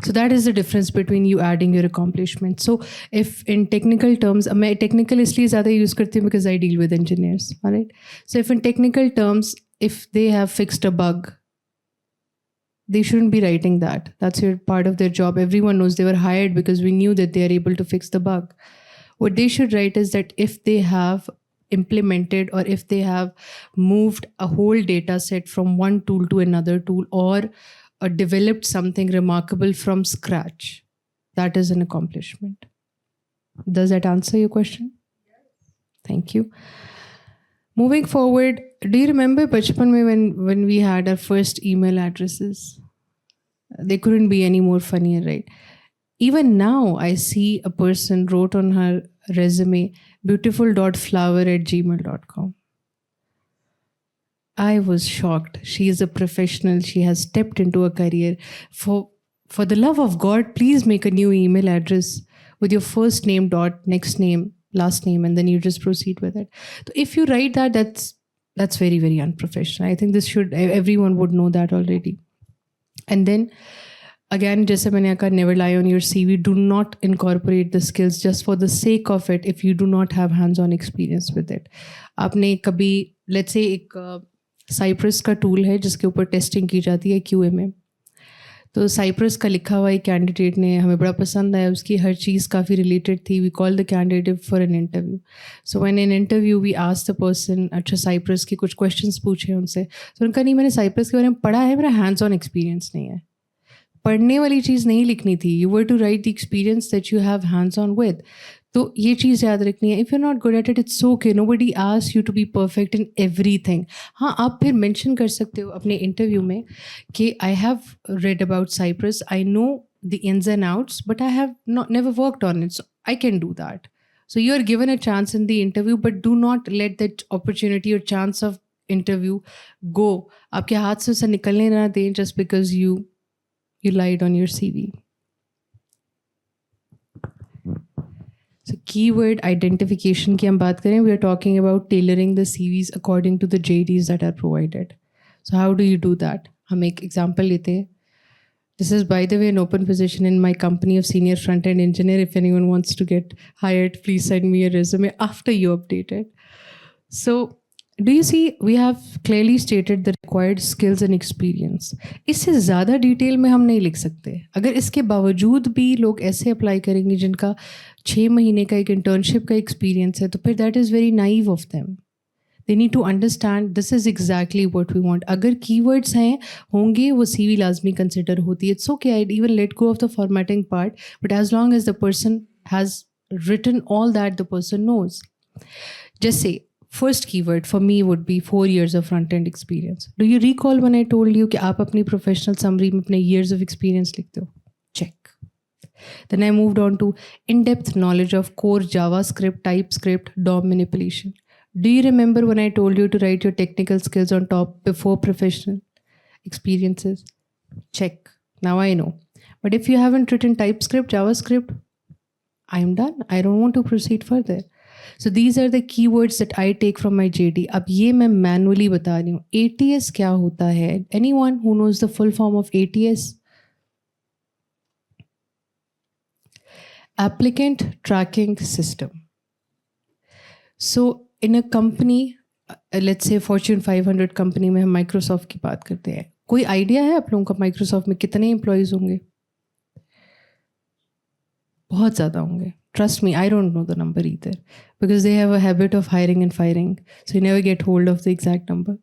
So that is the difference between you adding your accomplishment. So if in technical terms, मैं technical इसलिए ज़्यादा use करती हूँ because I deal with engineers. Alright? So if in technical terms, if they have fixed a bug, they shouldn't be writing that. That's your part of their job. Everyone knows they were hired because we knew that they are able to fix the bug. What they should write is that if they have implemented or if they have moved a whole data set from one tool to another tool or developed something remarkable from scratch, that is an accomplishment. Does that answer your question? Thank you. Moving forward, do you remember bachpan mein when we had our first email addresses? They couldn't be any more funnier, right? Even now, I see a person wrote on her resume, beautiful.flower@gmail.com. I was shocked. She is a professional. She has stepped into a career. For the love of God, please make a new email address with your first name dot next name, last name, and then you just proceed with it. So if you write that, that's very, very unprofessional. I think everyone would know that already. And then again, jaise maine kहा, never lie on your CV. Do not incorporate the skills just for the sake of it if you do not have hands-on experience with it. आपने कभी, let's say एक Cypress का tool है जिसके ऊपर testing की जाती है QA में. तो साइप्रस का लिखा हुआ एक कैंडिडेट ने हमें बड़ा पसंद आया, उसकी हर चीज़ काफ़ी रिलेटेड थी. We call the candidate for an interview. So when in interview we asked the person, अच्छा साइप्रस के कुछ क्वेश्चंस पूछे उनसे. तो उनका नहीं, मैंने साइप्रस के बारे में पढ़ा है, मेरा हैंड्स ऑन एक्सपीरियंस नहीं है. पढ़ने वाली चीज़ नहीं लिखनी थी. You were to write the experience that you have hands on with. तो ये चीज़ याद रखनी है. If you are not good at it, it's okay. Nobody asks you to be perfect in everything. हाँ, आप फिर मेंशन कर सकते हो अपने इंटरव्यू में कि I have read about Cypress, I know the ins and outs, but I have never worked on it, so I can do that. So you are given a chance in the interview, but do not let that opportunity or chance of interview go. आपके हाथ से उसे निकलने ना दें just because you lied on your CV. So keyword identification की हम बात करें, we are talking about tailoring the CVs according to the JDs that are provided. So how do you do that? हम एक example लेते हैं. This is, by the way, an open position in my company of senior front-end engineer. If anyone wants to get hired, please send me a resume after you update it. So, do you see, we have clearly stated the required skills and experience. इससे ज़्यादा detail में हम नहीं लिख सकते. अगर इसके बावजूद भी लोग ऐसे अप्लाई करेंगे जिनका 6 महीने का एक इंटर्नशिप का एक्सपीरियंस है, तो फिर that is very naive of them. They need to understand this is exactly what we want. अगर keywords हैं होंगे, वो CV लाजमी consider होती है. It's okay, I'd even let go of the formatting part, but as long as the person has written all that the person knows. Just say, first keyword for me would be 4 years of front-end experience. Do you recall when I told you कि आप अपनी professional summary में अपने years of experience लिखते हो? Check. Then I moved on to in-depth knowledge of core JavaScript, TypeScript, DOM manipulation. Do you remember when I told you to write your technical skills on top before professional experiences? Check. Now I know. But if you haven't written TypeScript, JavaScript, I'm done. I don't want to proceed further. So these are the keywords that I take from my JD. अब ये मैं manually बता रही हूँ. ATS क्या होता है? Anyone who knows the full form of ATS? Applicant Tracking System. So in a company, let's say Fortune 500 company में हम Microsoft की बात करते हैं. कोई आइडिया है आप लोगों का Microsoft में कितने एम्प्लॉयज़ होंगे? बहुत ज़्यादा होंगे. Trust me, I don't know the number either because they have a habit of hiring and firing. So you never get hold of the exact number.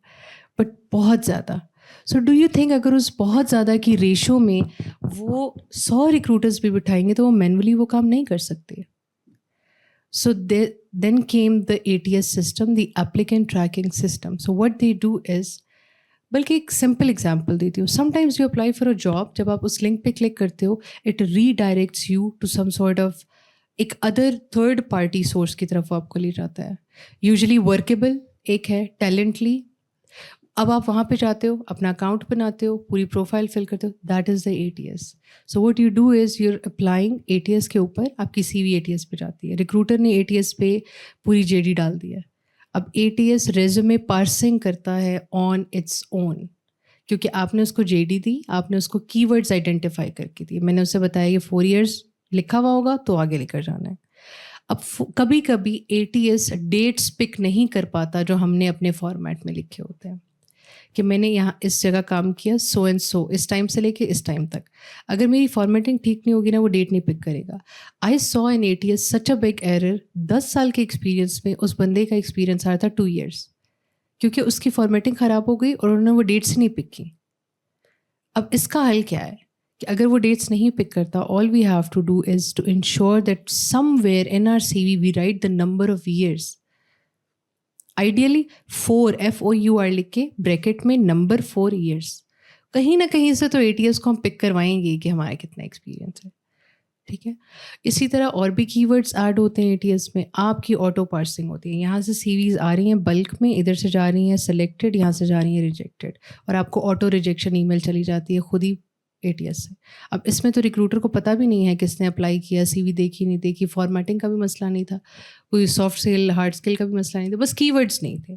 But बहुत ज़्यादा. So do you think अगर उस बहुत ज़्यादा की ratio में वो 100 recruiters भी बिठाएंगे तो वो मैनुअली वो काम नहीं कर सकते? So then came the ATS system, the applicant tracking system. So what they do is, बल्कि एक सिंपल एग्जाम्पल देती हूँ. Sometimes you apply for a job, जब आप उस लिंक पे क्लिक करते हो it redirects you to some sort of एक अदर थर्ड पार्टी सोर्स की तरफ वो आपको ले जाता है. यूजुअली वर्केबल एक है, टैलेंटली. अब आप वहाँ पे जाते हो, अपना अकाउंट बनाते हो, पूरी प्रोफाइल फिल करते हो. That is the ATS. So what you do is you're applying ATS के ऊपर आपकी CV ATS पे जाती है. रिक्रूटर ने ATS पे पूरी JD डाल दी है. अब ATS रेज्यूमे पार्सिंग करता है ऑन इट्स ओन, क्योंकि आपने उसको JD दी, आपने उसको कीवर्ड्स आइडेंटिफाई करके दी. मैंने उससे बताया कि 4 years लिखा हुआ होगा तो आगे लेकर जाना है. अब कभी कभी ATS डेट्स पिक नहीं कर पाता जो हमने अपने फॉर्मेट में लिखे होते हैं कि मैंने यहाँ इस जगह काम किया सो एंड सो इस टाइम से लेके इस टाइम तक. अगर मेरी फॉर्मेटिंग ठीक नहीं होगी ना वो डेट नहीं पिक करेगा. I saw in ATS such a big error. 10 साल के एक्सपीरियंस में उस बंदे का एक्सपीरियंस आया था 2 years, क्योंकि उसकी फॉर्मेटिंग ख़राब हो गई और उन्होंने वो डेट्स नहीं पिक की. अब इसका हल क्या है कि अगर वो डेट्स नहीं पिक करता, all we have to do is to ensure that somewhere in our CV we write the number of years. Ideally 4 FOUR लिख के ब्रैकेट में नंबर 4 years. कहीं ना कहीं से तो ATS को हम पिक करवाएंगे कि हमारा कितना एक्सपीरियंस है. ठीक है. इसी तरह और भी कीवर्ड्स ऐड होते हैं ATS में. आपकी ऑटो पार्सिंग होती है. यहाँ से CVs आ रही हैं बल्क में, इधर से जा रही हैं सेलेक्टेड, यहाँ से जा रही हैं रिजेक्टेड, और आपको ऑटो रिजेक्शन ईमेल चली जाती है खुद ही ATS से. अब इसमें तो रिक्रूटर को पता भी नहीं है किसने अप्लाई किया, CV देखी नहीं देखी, फॉर्मेटिंग का भी मसला नहीं था, कोई सॉफ्ट स्किल हार्ड स्किल का भी मसला नहीं था, बस कीवर्ड्स नहीं थे.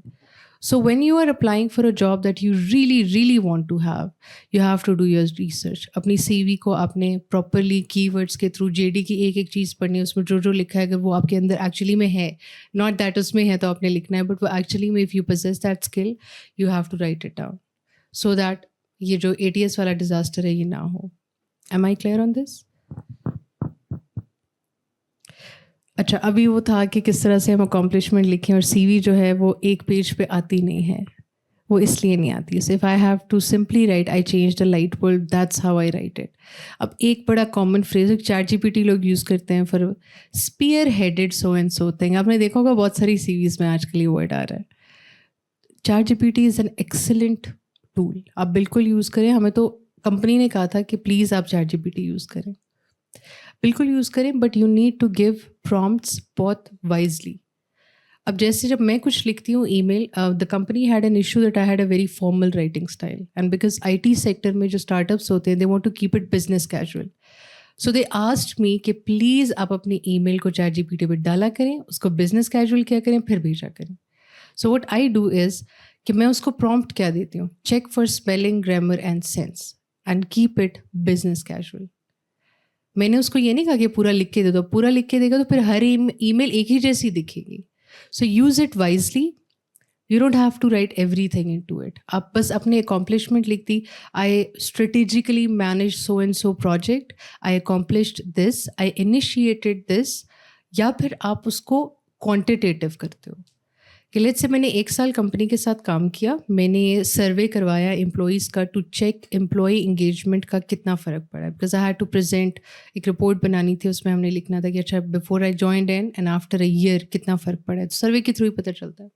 So when you are applying for a job that you really want to have, you have to do your research. अपनी CV को आपने प्रॉपरली कीवर्ड्स के थ्रू JD की एक एक चीज़ पढ़नी है, उसमें जो जो लिखा है अगर वो आपके अंदर एक्चुअली में है, नॉट दैट उसमें है तो आपने लिखना है, बट वो एक्चुअली में if you possess that skill you have to write it down so that ये जो ATS वाला डिज़ास्टर है ये ना हो. Am I clear on this? अच्छा, अभी वो था कि किस तरह से हम अकॉम्प्लिशमेंट लिखें, और CV जो है वो एक पेज पे आती नहीं है. वो इसलिए नहीं आती है. So if I have to simply write I change the light bulb, that's how I write it. अब एक बड़ा कॉमन फ्रेज ChatGPT लोग यूज़ करते हैं for spearheaded so and so thing. आपने देखा होगा बहुत सारी CVs में आजकल ये वर्ड आ रहा है. ChatGPT is an excellent tool. आप बिल्कुल यूज़ करें. हमें तो कंपनी ने कहा था कि प्लीज़ आप ChatGPT यूज़ करें, बिल्कुल यूज़ करें, but you need to give prompts बहुत वाइजली. अब जैसे जब मैं कुछ लिखती हूँ email, the company had an issue that I had a very formal writing style, and because IT sector में जो स्टार्टअप्स होते हैं they want to keep it business casual. So they asked me कि प्लीज़ आप अपनी email को ChatGPT पे डाला करें, उसको बिजनेस कैजुअल क्या करें, फिर भेजा करें. So what I do is कि मैं उसको प्रॉम्प्ट क्या देती हूँ, check for spelling, grammar and sense and keep it business casual. मैंने उसको ये नहीं कहा कि पूरा लिख के दे दो. पूरा लिख के देगा तो फिर हर ईमेल एक ही जैसी दिखेगी. So use it wisely. You don't have to write everything into it. आप बस अपने अकॉम्प्लिशमेंट लिख दी, I strategically manage so and so project, I accomplished this, I initiated this, या फिर आप उसको क्वांटिटेटिव करते हो कि लेट्स से मैंने 1 साल कंपनी के साथ काम किया, मैंने सर्वे करवाया एम्प्लॉयज़ का टू चेक एम्प्लॉय इंगेजमेंट का कितना फ़र्क पड़ा है. Because I had to present, एक रिपोर्ट बनानी थी, उसमें हमने लिखना था कि अच्छा before I joined and after a year कितना फ़र्क पड़ा है. तो सर्वे के थ्रू ही पता चलता है.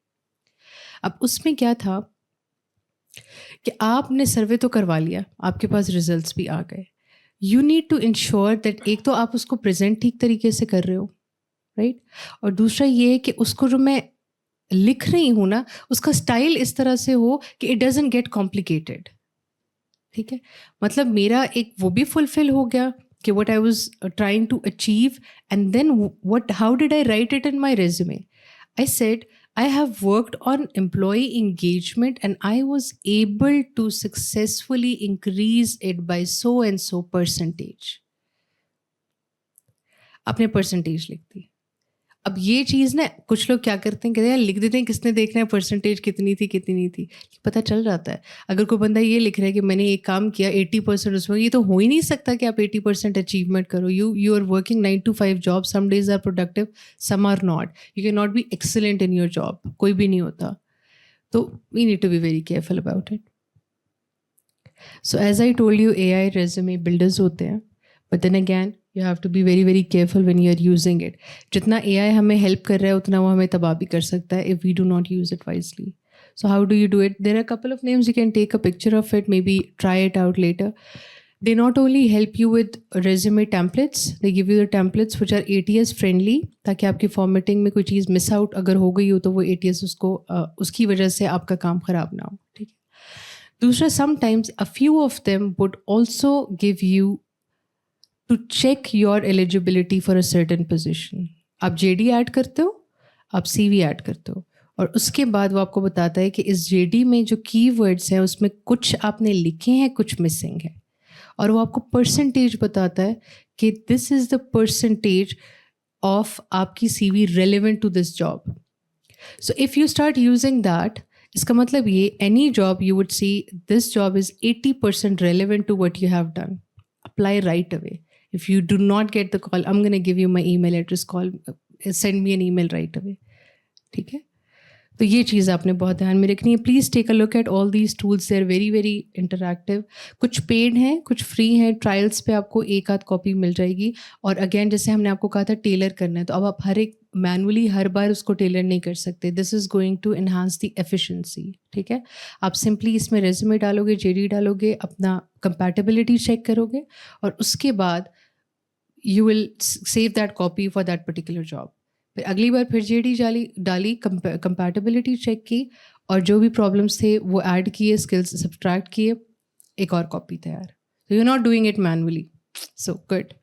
अब उसमें क्या था कि आपने सर्वे तो करवा लिया, आपके पास रिजल्ट्स भी आ गए. You need to ensure that एक तो आप उसको प्रेजेंट ठीक तरीके से कर रहे हो, राइट, और दूसरा ये है कि उसको जो मैं लिख रही हूँ ना, उसका स्टाइल इस तरह से हो कि इट डजंट गेट कॉम्प्लिकेटेड. ठीक है, मतलब मेरा एक वो भी फुलफिल हो गया कि what I was trying to achieve. And then what, how did I write it in my resume? I said, I have worked on employee engagement and I was able to successfully increase it by so and so percentage. अपने percentage लिख दी. अब ये चीज़ ना कुछ लोग क्या करते हैं, कहते हैं यार लिख देते हैं, किसने देखना है परसेंटेज कितनी थी कितनी नहीं थी. पता चल जाता है. अगर कोई बंदा ये लिख रहा है कि मैंने एक काम किया 80% उसमें, ये तो हो ही नहीं सकता कि आप 80% अचीवमेंट करो. You are working 9 to 5 job. Some days are productive, some are not. You can not be excellent in your job. कोई भी नहीं होता. तो we need to be very careful about it. So as I told you, AI resume builders होते हैं, but then again you have to be very very careful when you are using it. जितना AI हमें help कर रहा है उतना वो हमें तबाह भी कर सकता है if we do not use it wisely. So how do you do it? There are a couple of names. You can take a picture of it, maybe try it out later. They not only help you with resume templates, they give you the templates which are ATS friendly, ताकि आपकी formatting में कोई चीज़ miss out अगर हो गई हो तो वो ATS उसको उसकी वजह से आपका काम ख़राब ना हो. ठीक है. दूसरा, sometimes a few of them would also give you to check your eligibility for a certain position. आप JD ऐड करते हो, आप CV ऐड करते हो, और उसके बाद वो आपको बताता है कि इस JD में जो कीवर्ड्स हैं उसमें कुछ आपने लिखे हैं, कुछ मिसिंग है, और वो आपको परसेंटेज बताता है कि this is the percentage of आपकी CV relevant to this job. So if you start using that, इसका मतलब ये, any job you would see this job is 80% relevant to what you have done. Apply right away. If you do not get the call, I'm going to give you my email address. Send me an email right away. ठीक है. तो ये चीज़ आपने बहुत ध्यान में रखनी है. Please take a look at all these tools. They are very very interactive. कुछ पेड हैं, कुछ फ्री हैं. ट्रायल्स पे आपको एक आध कॉपी मिल जाएगी. और अगेन, जैसे हमने आपको कहा था टेलर करना है, तो अब आप हर एक मैनुअली हर बार उसको टेलर नहीं कर सकते. This is going to enhance the efficiency. ठीक है. आप सिंपली इसमें रेज्यूमे डालोगे, JD डालोगे, अपना कंपैटिबिलिटी चेक करोगे, और उसके बाद you will save that copy for that particular job. फिर अगली बार फिर JD डाली, कंपैटिबिलिटी चेक की, और जो भी प्रॉब्लम्स थे वो ऐड किए, स्किल्स सब्ट्रैक्ट किए, एक और कॉपी तैयार. So you're not doing it manually. So good.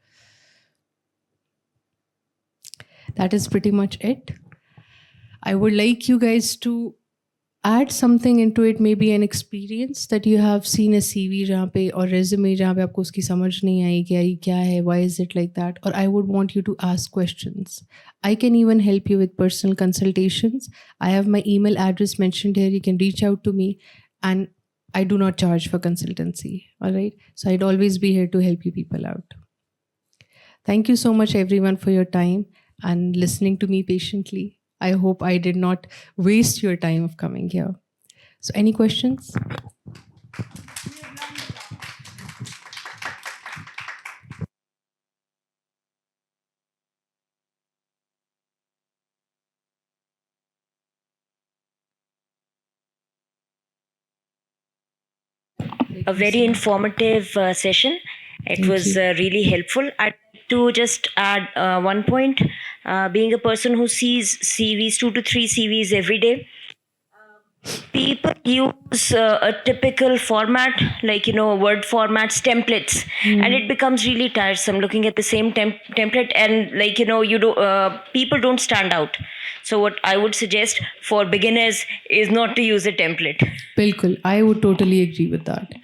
That is pretty much it. I would like you guys to add something into it, maybe an experience that you have seen a CV जहाँ पे और resume जहाँ पे आपको उसकी समझ नहीं आई कि ये क्या है, why is it like that, or I would want you to ask questions. I can even help you with personal consultations. I have my email address mentioned here. You can reach out to me, and I do not charge for consultancy. All right. So I'd always be here to help you people out. Thank you so much everyone for your time and listening to me patiently. I hope I did not waste your time of coming here. So any questions? A very informative session. It was really helpful. I'd like to just add one point. Being a person who sees CVs, 2 to 3 CVs every day, people use a typical format, like, word formats, templates, and it becomes really tiresome looking at the same template, and people don't stand out. So what I would suggest for beginners is not to use a template. Bilkul, I would totally agree with that.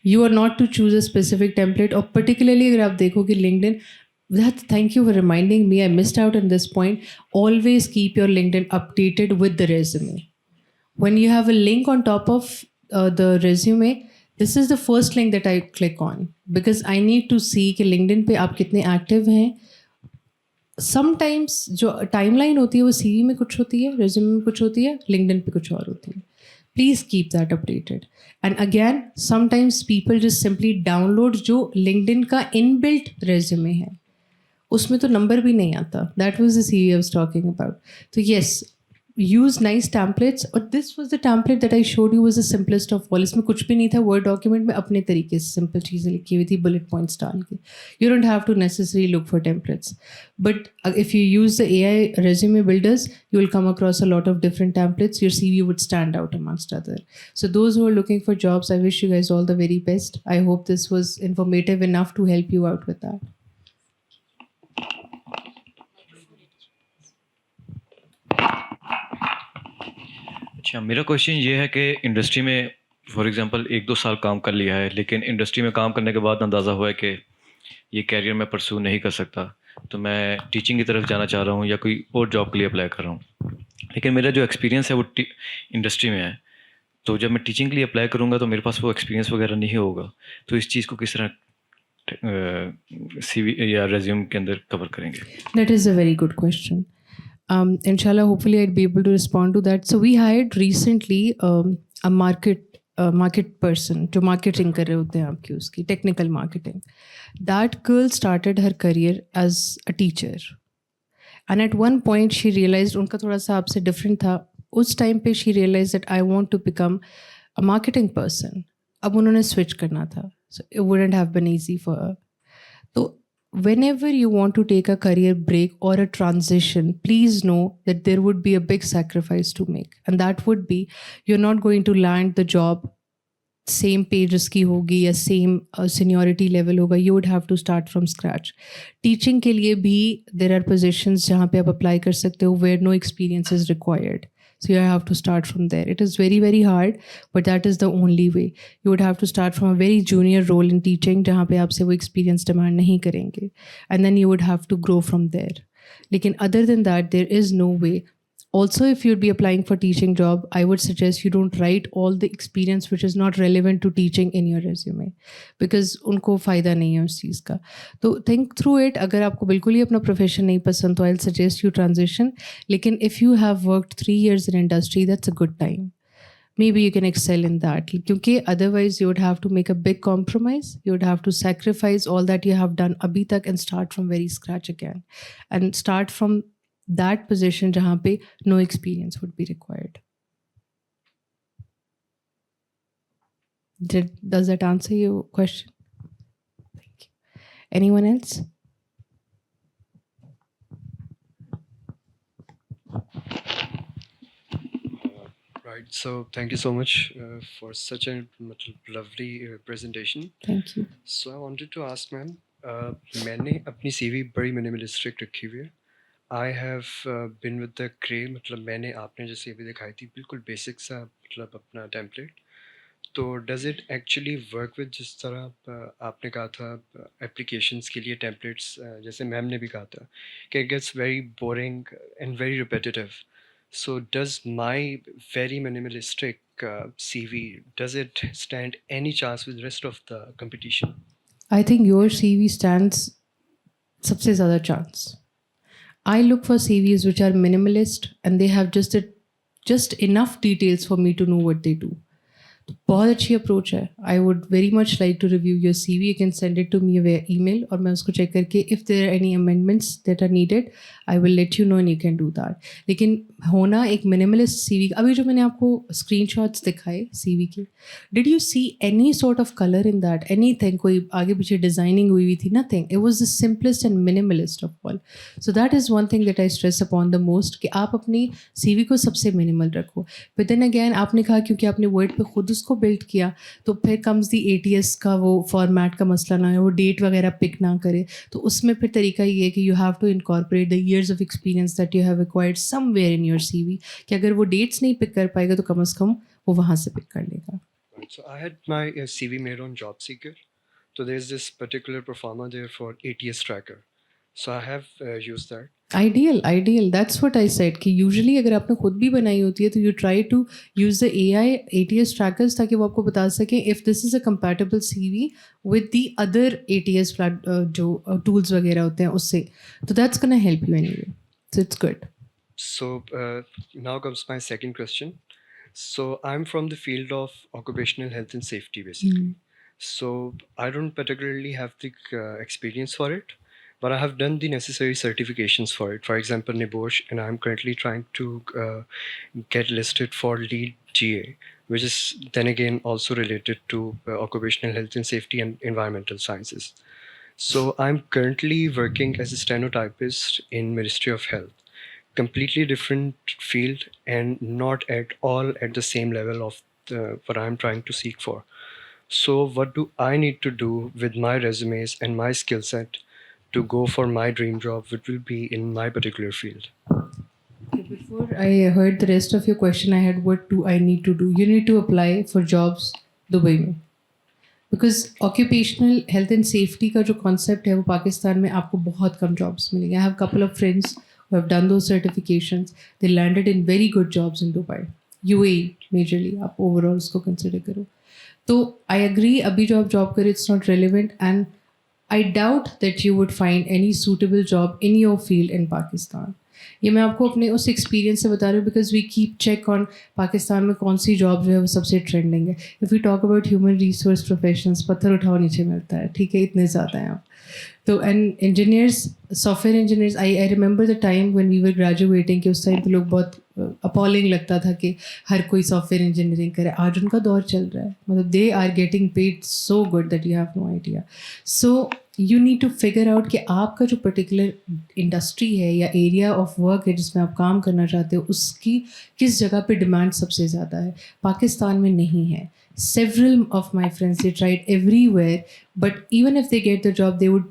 You are not to choose a specific template, or particularly अगर आप देखोगे LinkedIn, thank you for reminding me, I missed out on this point. Always keep your LinkedIn updated with the resume. When you have a link on top of the resume, this is the first link that I click on, because I need to see कि LinkedIn पे आप कितने active हैं. Sometimes जो timeline होती है वो CV में कुछ होती है, resume में कुछ होती है, LinkedIn पे कुछ और होती है. Please keep that updated. And again, sometimes people just simply download जो LinkedIn का inbuilt resume है, उसमें तो number भी नहीं आता. That was the CV I was talking about. So yes, use nice templates, और this was the template that I showed you was the simplest of all. इसमें कुछ भी नहीं था, word document में अपने तरीके से simple चीज़ें लिखी हुई थी bullet points डाल के. You don't have to necessarily look for templates, but if you use the AI resume builders, you will come across a lot of different templates. Your CV would stand out amongst other. So those who are looking for jobs, I wish you guys all the very best. I hope this was informative enough to help you out with that. अच्छा, मेरा question ये है कि industry में for example 1-2 साल काम कर लिया है, लेकिन इंडस्ट्री में काम करने के बाद अंदाज़ा हुआ है कि ये कैरियर मैं परस्यू नहीं कर सकता, तो मैं टीचिंग की तरफ जाना चाह रहा हूँ या कोई और जॉब के लिए अप्लाई कर रहा हूँ। लेकिन मेरा जो एक्सपीरियंस है वो इंडस्ट्री में है, तो जब मैं टीचिंग के लिए अप्लाई करूँगा तो मेरे पास वो एक्सपीरियंस वगैरह नहीं होगा, तो इस चीज़ को किस तरह CV या रेज्यूम के अंदर कवर करेंगे? That is a very good question. Inshallah, hopefully I'd be able to respond to that. So we hired recently a market person जो marketing कर रहे होते हैं आपकी उसकी technical marketing. That girl started her career as a teacher. And at one point she realized उनका थोड़ा सा आपसे different था. उस time पे she realized that I want to become a marketing person. अब उन्होंने switch करना था. So it wouldn't have been easy for her. So whenever you want to take a career break or a transition, please know that there would be a big sacrifice to make. And that would be you're not going to land the job same pay जिसकी होगी या same seniority level होगा. You would have to start from scratch. Teaching के लिए भी there are positions जहाँ पे आप apply कर सकते हो where no experience is required. So you have to start from there. It is very, very hard, but that is the only way. You would have to start from a very junior role in teaching जहाँ पे आपसे वो experience demand नहीं करेंगे. And then you would have to grow from there. लेकिन other than that, there is no way. Also, if you'd be applying for teaching job, I would suggest you don't write all the experience which is not relevant to teaching in your resume, because उनको फ़ायदा नहीं है उस चीज़ का. तो think through it. अगर आपको बिल्कुल ही अपना profession नहीं पसंद तो I'll suggest you transition. लेकिन if you have worked 3 years in industry, that's a good time. Maybe you can excel in that. क्योंकि otherwise you would have to make a big compromise. You would have to sacrifice all that you have done अभी तक and start from very scratch again. And start from that position जहाँ पे no experience would be required. Does that answer your question? Thank you. Anyone else? Right. So thank you so much for such a lovely presentation. Thank you. So I wanted to ask, ma'am, मैंने अपनी CV बड़ी minimalistic रखी हुई है. I have been with the Cray, मतलब मैंने आपने जो CV दिखाई थी बिल्कुल बेसिक सा मतलब अपना टेम्पलेट. तो does it actually work with जिस तरह आपने कहा था applications के लिए templates, जैसे मैम ने भी कहा था कि it gets very boring and very repetitive. So does my very minimalistic CV, does it stand any chance with rest of the competition? I think your CV stands सबसे ज़्यादा chance. I look for CVs which are minimalist and they have just enough details for me to know what they do. तो बहुत अच्छी approach है. I would very much like to review your CV. You can send it to me via email और मैं उसको check करके if there are any amendments that are needed I will let you know and you can do that. लेकिन होना एक minimalist CV. अभी जो मैंने आपको स्क्रीनशॉट्स दिखाए CV के, did you see any sort of colour in that? Anything? कोई आगे पीछे डिज़ाइनिंग हुई हुई थी? Nothing. It was the simplest and minimalist of all. So that is one thing that I stress upon the most कि आप अपनी CV को सबसे मिनिमल रखो. बट देन अगैन आपने कहा क्योंकि आपने वर्ड पे खुद उसको बिल्ड किया तो फिर कम्स दी ATS का वो फॉर्मेट का मसला ना है, वो डेट वगैरह पिक ना करे. तो उसमें फिर तरीका ये है कि you have to incorporate the years of experience that you have acquired somewhere in your CV, कि अगर वो डेट्स नहीं पिक कर पाएगा तो कम से कम वो वहाँ से पिक कर लेगा. So I had my CV made on JobSeeker. So there's this particular performer there for ATS tracker. So I have used that. Ideal that's what I said कि यूजुअली अगर आपने खुद भी बनाई होती है तो you try to use the AI ATS trackers ताकि वो आपको बता सकें if this is a compatible CV with the other ATS जो टूल्स वगैरह होते हैं उससे. तो that's gonna help you anyway. So it's good. So now comes my second question. So I'm from the field of occupational health and safety basically. So I don't particularly have the experience for it, but I have done the necessary certifications for it. For example, NIBOSH, and I'm currently trying to get listed for LEED GA, which is then again also related to occupational health and safety and environmental sciences. So I'm currently working as a stenotypist in Ministry of Health. Completely different field and not at all at the same level of what I'm trying to seek for. So what do I need to do with my resumes and my skill set to go for my dream job, which will be in my particular field? Before I heard the rest of your question, I had what do I need to do? You need to apply for jobs Dubai में, because occupational health and safety का जो concept है वो पाकिस्तान में आपको बहुत कम jobs मिलेंगे. I have a couple of friends who have done those certifications. They landed in very good jobs in Dubai, UAE majorly. आप overall उसको consider करो. तो I agree, अभी जो आप job करें it's not relevant, and I doubt that you would find any suitable job in your field in Pakistan. ये मैं आपको अपने उस एक्सपीरियंस से बता रही हूँ, because we keep check on Pakistan में कौन सी जॉब जो है वो सबसे ट्रेंडिंग है. If you talk about human resource professionals, पत्थर उठाओ नीचे मिलता है, ठीक है, इतने ज़्यादा हैं आप. तो and engineers, software engineers, I remember the time when we were graduating कि उस टाइम पे लोग बहुत अपॉलिंग लगता था कि हर कोई सॉफ्टवेयर इंजीनियरिंग करे. आज उनका दौर चल रहा है, मतलब they are getting paid so good that you have no idea. So you need to figure out कि आपका जो पर्टिकुलर इंडस्ट्री है या एरिया ऑफ वर्क है जिसमें आप काम करना चाहते हो, उसकी किस जगह पे डिमांड सबसे ज़्यादा है. पाकिस्तान में नहीं है. Several of my friends, they tried everywhere, but even if they get the job, they would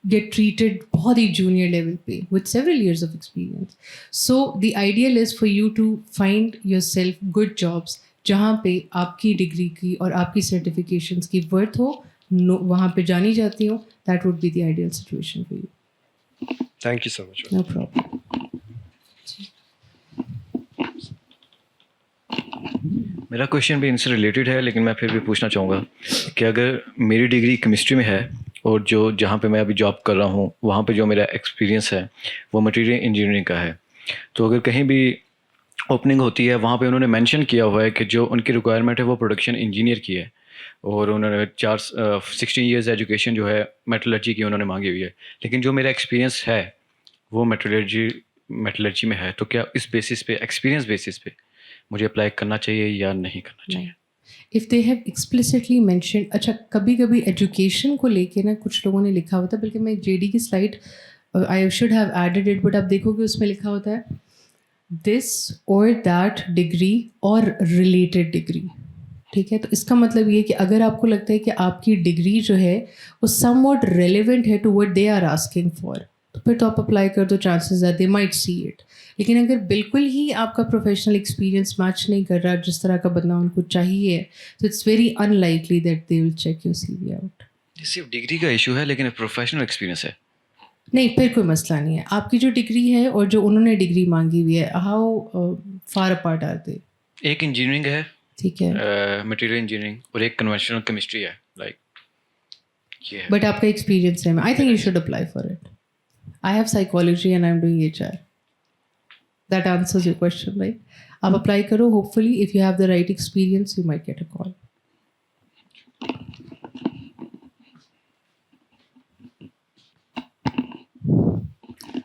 get treated बहुत ही junior level पे with several years of experience. So the ideal is for you to find yourself good jobs जहाँ पे आपकी degree की और आपकी certifications की worth हो, वहाँ पे जानी जाती हो. That would be the ideal situation for you. Thank you so much. No problem. मेरा क्वेश्चन भी इनसे रिलेटेड है, लेकिन मैं फिर भी पूछना चाहूँगा कि अगर मेरी डिग्री केमिस्ट्री में है और जो जहाँ पे मैं अभी जॉब कर रहा हूँ वहाँ पे जो मेरा एक्सपीरियंस है वो मटेरियल इंजीनियरिंग का है, तो अगर कहीं भी ओपनिंग होती है वहाँ पे उन्होंने मेंशन किया हुआ है कि जो उनकी रिक्वायरमेंट है वो प्रोडक्शन इंजीनियर की है, और उन्होंने 16 ईयर्स एजुकेशन जो है मेटलर्जी की उन्होंने मांगी हुई है, लेकिन जो मेरा एक्सपीरियंस है वो मेटलर्जी में है. तो क्या इस बेसिस पे, एक्सपीरियंस बेसिस पे मुझे अप्लाई करना चाहिए या नहीं करना चाहिए? If they have explicitly mention, अच्छा कभी कभी एजुकेशन को लेके ना कुछ लोगों ने लिखा होता है, बल्कि मैं जेडी की slide I should have added it, but आप देखोगे उसमें लिखा होता है दिस और दैट डिग्री और रिलेटेड डिग्री. ठीक है, तो इसका मतलब ये कि अगर आपको लगता है कि आपकी डिग्री जो है वो समवॉट रेलिवेंट है to what they are asking for, तो फिर तो आप अप्लाई कर दो, chances are they might see it. लेकिन अगर बिल्कुल ही आपका प्रोफेशनल एक्सपीरियंस मैच नहीं कर रहा जिस तरह का बंदा उनको चाहिए, तो it's very unlikely that they will check your CV out. सिर्फ डिग्री का इशू है, लेकिन प्रोफेशनल एक्सपीरियंस है नहीं, फिर कोई मसला नहीं है. आपकी जो डिग्री है और जो उन्होंने डिग्री मांगी हुई है, how far apart are they? एक इंजीनियरिंग है, ठीक है, मटेरियल इंजीनियरिंग, और एक कन्वेंशनल केमिस्ट्री है, लाइक ये है. बट आपका एक्सपीरियंस है. I think you should apply for it. I have psychology and I am doing HR. That answers your question, right? आप अप्लाई करो, hopefully if you have the right experience you might get a call.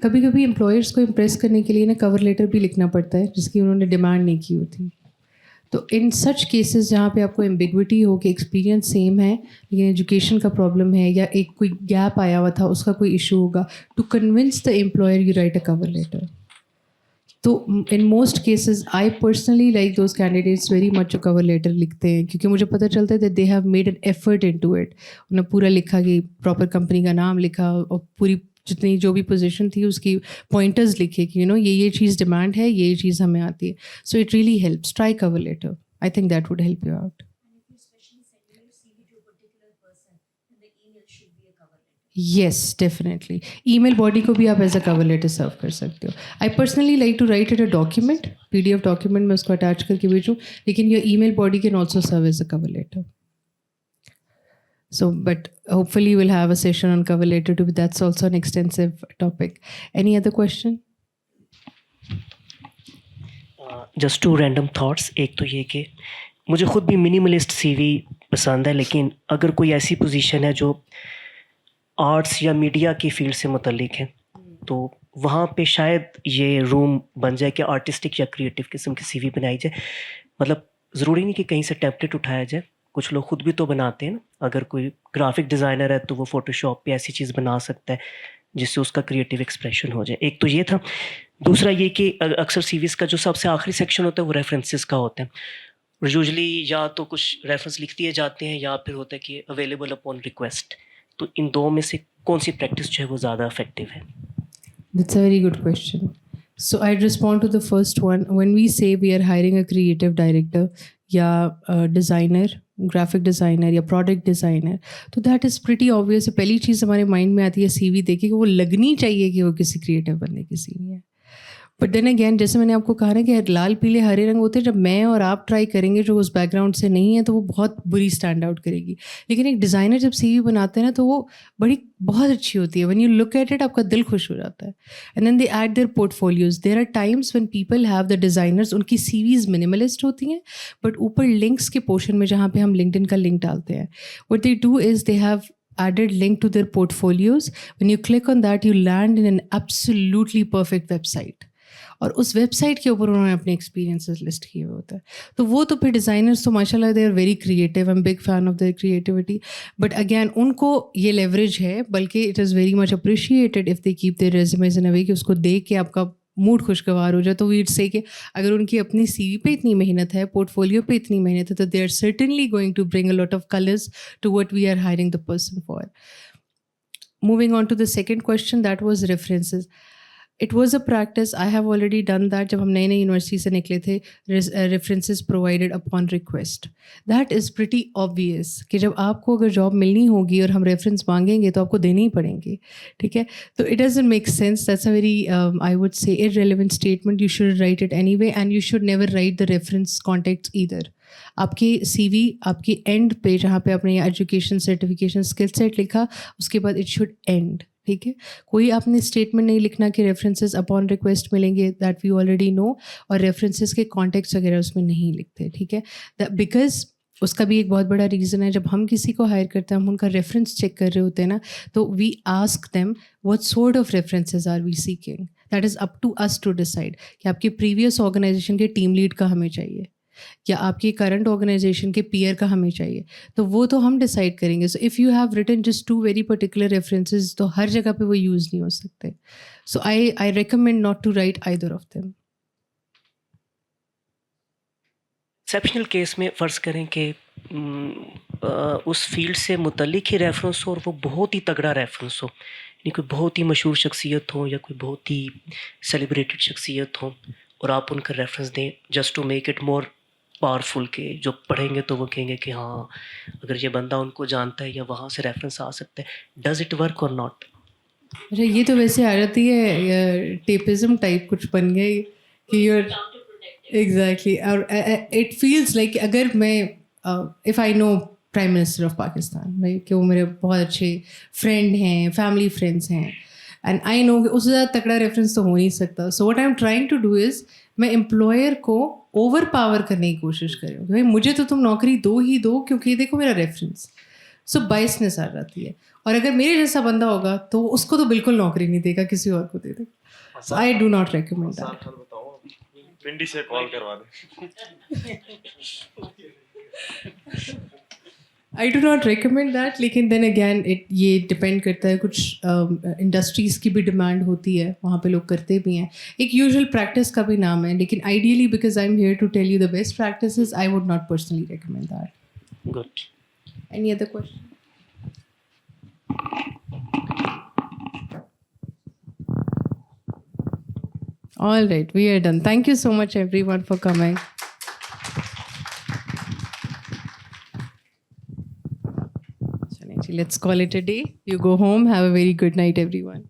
कभी कभी employers को impress करने के लिए ना cover letter भी लिखना पड़ता है जिसकी उन्होंने डिमांड नहीं की होती. तो इन सच केसेस जहाँ पे आपको एम्बिग्विटी हो कि एक्सपीरियंस सेम है लेकिन एजुकेशन का प्रॉब्लम है या एक कोई गैप आया हुआ था उसका कोई इशू होगा, to convince the employer you write a cover letter. तो in most cases I personally like those candidates very much जो कवर लेटर लिखते हैं, क्योंकि मुझे पता चलता है that they have made an effort into it. उन्होंने पूरा लिखा कि प्रॉपर कंपनी का नाम लिखा और पूरी जितनी जो भी पोजीशन थी उसकी पॉइंटर्स लिखे कि ये चीज़ डिमांड है, ये चीज़ हमें आती है. So it really helps. Try cover letter. I think that would help you out. Yes, definitely. Email body को भी आप as a cover letter serve कर सकते हो. I personally like to write it a document, PDF document में उसको attach करके भेजूँ, लेकिन your email body can also serve as a cover letter. So, but hopefully we'll have a session on cover later too. That's also an extensive topic. Any other question? Just two random thoughts. एक तो ये कि मुझे खुद भी minimalist CV पसंद है, लेकिन अगर कोई ऐसी पोजीशन है जो आर्ट्स या मीडिया की फील्ड से मुतल्लिक हैं, तो वहाँ पे शायद ये रूम बन जाए कि आर्टिस्टिक या क्रिएटिव किस्म की सीवी बनाई जाए। मतलब ज़रूरी नहीं कि कहीं से टेम्पलेट उठाया जाए, कुछ लोग खुद भी तो बनाते हैं ना। अगर कोई ग्राफिक डिज़ाइनर है तो वो फ़ोटोशॉप पे ऐसी चीज़ बना सकता है जिससे उसका क्रिएटिव एक्सप्रेशन हो जाए। एक तो ये था। दूसरा ये कि अक्सर सीवीज़ का जो सबसे आखिरी सेक्शन होता है वो रेफरेंसेस का होता है। और यूजुअली या तो कुछ रेफरेंस लिख दिए जाते हैं या फिर होता है कि अवेलेबल अपॉन रिक्वेस्ट। तो इन दो में से कौन सी प्रैक्टिस जो है वो ज़्यादा इफेक्टिव है? That's a very good question. So I'd respond to the first one. When we say we are hiring a creative director, या designer, graphic designer या product designer, तो that is pretty obvious. पहली चीज़ हमारे mind में आती है CV देखे कि वो लगनी चाहिए कि वो किसी क्रिएटिव बंदे की CV है। बट देन अगेन, जैसे मैंने आपको कहा ना कि लाल पीले हरे रंग होते हैं, जब मैं और आप ट्राई करेंगे जो उस बैकग्राउंड से नहीं है तो वो बहुत बुरी स्टैंड आउट करेगी। लेकिन एक डिज़ाइनर जब सीवी बनाते हैं ना तो वो बहुत अच्छी होती है। When you look at it, आपका दिल खुश हो जाता है। And then they add their portfolios. There are times when people have the designers, उनकी सीवीज मिनिमलिस्ट होती हैं, बट ऊपर लिंक्स के पोर्शन में जहाँ पे हम लिंक्डइन का लिंक डालते हैं, what they do is they have added link to their portfolios. When you click on that, you land in an absolutely perfect website. और उस वेबसाइट के ऊपर उन्होंने अपने एक्सपीरियंसेस लिस्ट किए हुए होते हैं। तो वो तो फिर डिज़ाइनर्स तो माशाल्लाह they are very creative, I am big fan of their creativity. But again उनको ये लेवरेज है, बल्कि it is very much appreciated if they keep their resumes in a way कि उसको देख के आपका मूड खुशगवार हो जाए। तो वीड से कि अगर उनकी अपनी सीवी पे इतनी मेहनत है, पोर्टफोलियो पे इतनी मेहनत है, तो they are certainly going to bring a lot of colours to what we are hiring the person for. Moving on to the second question, that was references. It was a practice. I have already done that. जब हम नई नई university से निकले थे, references provided upon request. That is pretty obvious कि जब आपको अगर जॉब मिलनी होगी और हम रेफरेंस मांगेंगे तो आपको देने ही पड़ेंगे, ठीक है? तो it doesn't make sense. That's a very I would say irrelevant statement. You should write it anyway, and you should never write the reference contacts either. आपकी CV आपकी एंड पे जहाँ पे आपने एजुकेशन सर्टिफिकेशन स्किल सेट लिखा, उसके बाद it should and, ठीक है? कोई आपने स्टेटमेंट नहीं लिखना कि रेफरेंसेस अपॉन रिक्वेस्ट मिलेंगे, दैट वी ऑलरेडी नो। और रेफरेंसेस के कॉन्टेक्ट्स वगैरह उसमें नहीं लिखते, ठीक है? बिकॉज उसका भी एक बहुत बड़ा रीज़न है, जब हम किसी को हायर करते हैं, हम उनका रेफरेंस चेक कर रहे होते हैं ना, तो we ask them what sort of references are we seeking. That is up to us to decide कि आपकी प्रीवियस ऑर्गेनाइजेशन के टीम लीड का हमें चाहिए या आपकी करंट ऑर्गेनाइजेशन के पीयर का हमें चाहिए, तो वो तो हम डिसाइड करेंगे। So if you have written just 2 very particular references, तो हर जगह पे वो यूज़ नहीं हो सकते। So I recommend not to write either of them. Exceptional case में फ़र्ज़ करें कि उस फील्ड से मुतल्लिक ही रेफरेंस हो और वो बहुत ही तगड़ा रेफरेंस हो, यानी कोई बहुत ही मशहूर शख्सियत हो या कोई बहुत ही सेलिब्रेटेड शख्सियत हो, और आप उनका रेफरेंस दें just to make it more powerful, के जो पढ़ेंगे तो वो कहेंगे कि हाँ, अगर ये बंदा उनको जानता है या वहाँ से रेफरेंस आ सकता है। डज़ इट वर्क और नॉट? अच्छा, ये तो वैसे आ जाती है टेपिज्म टाइप कुछ बन गया ये कि यूर एग्जैक्टली। और इट फील्स लाइक अगर मैं if I know prime minister of Pakistan, right, कि वो मेरे बहुत अच्छे फ्रेंड हैं, फैमिली फ्रेंड्स हैं, एंड आई नो कि उससे ज़्यादा तगड़ा रेफरेंस तो हो नहीं सकता। So what I am trying to do is, मैं एम्प्लॉयर को ओवर पावर करने की कोशिश कर रही हूँ कि भाई मुझे तो तुम नौकरी दो ही दो, क्योंकि देखो मेरा रेफरेंस। सो बाइसनेस आ जाती है। और अगर मेरे जैसा बंदा होगा तो उसको तो बिल्कुल नौकरी नहीं देगा, किसी और को दे देगा। So I do not recommend that. Pindi से कॉल करवा दे। I do not recommend that, लेकिन देन अगैन ये डिपेंड करता है, कुछ इंडस्ट्रीज़ की भी डिमांड होती है, वहाँ पे लोग करते भी हैं। एक यूजुअल प्रैक्टिस का भी नाम है, लेकिन ideally because I am here to tell you the best practices, I would not personally recommend that. Good. Any other question? All right, we are done. Thank you so much everyone for coming. Let's call it a day. You go home. Have a very good night, everyone.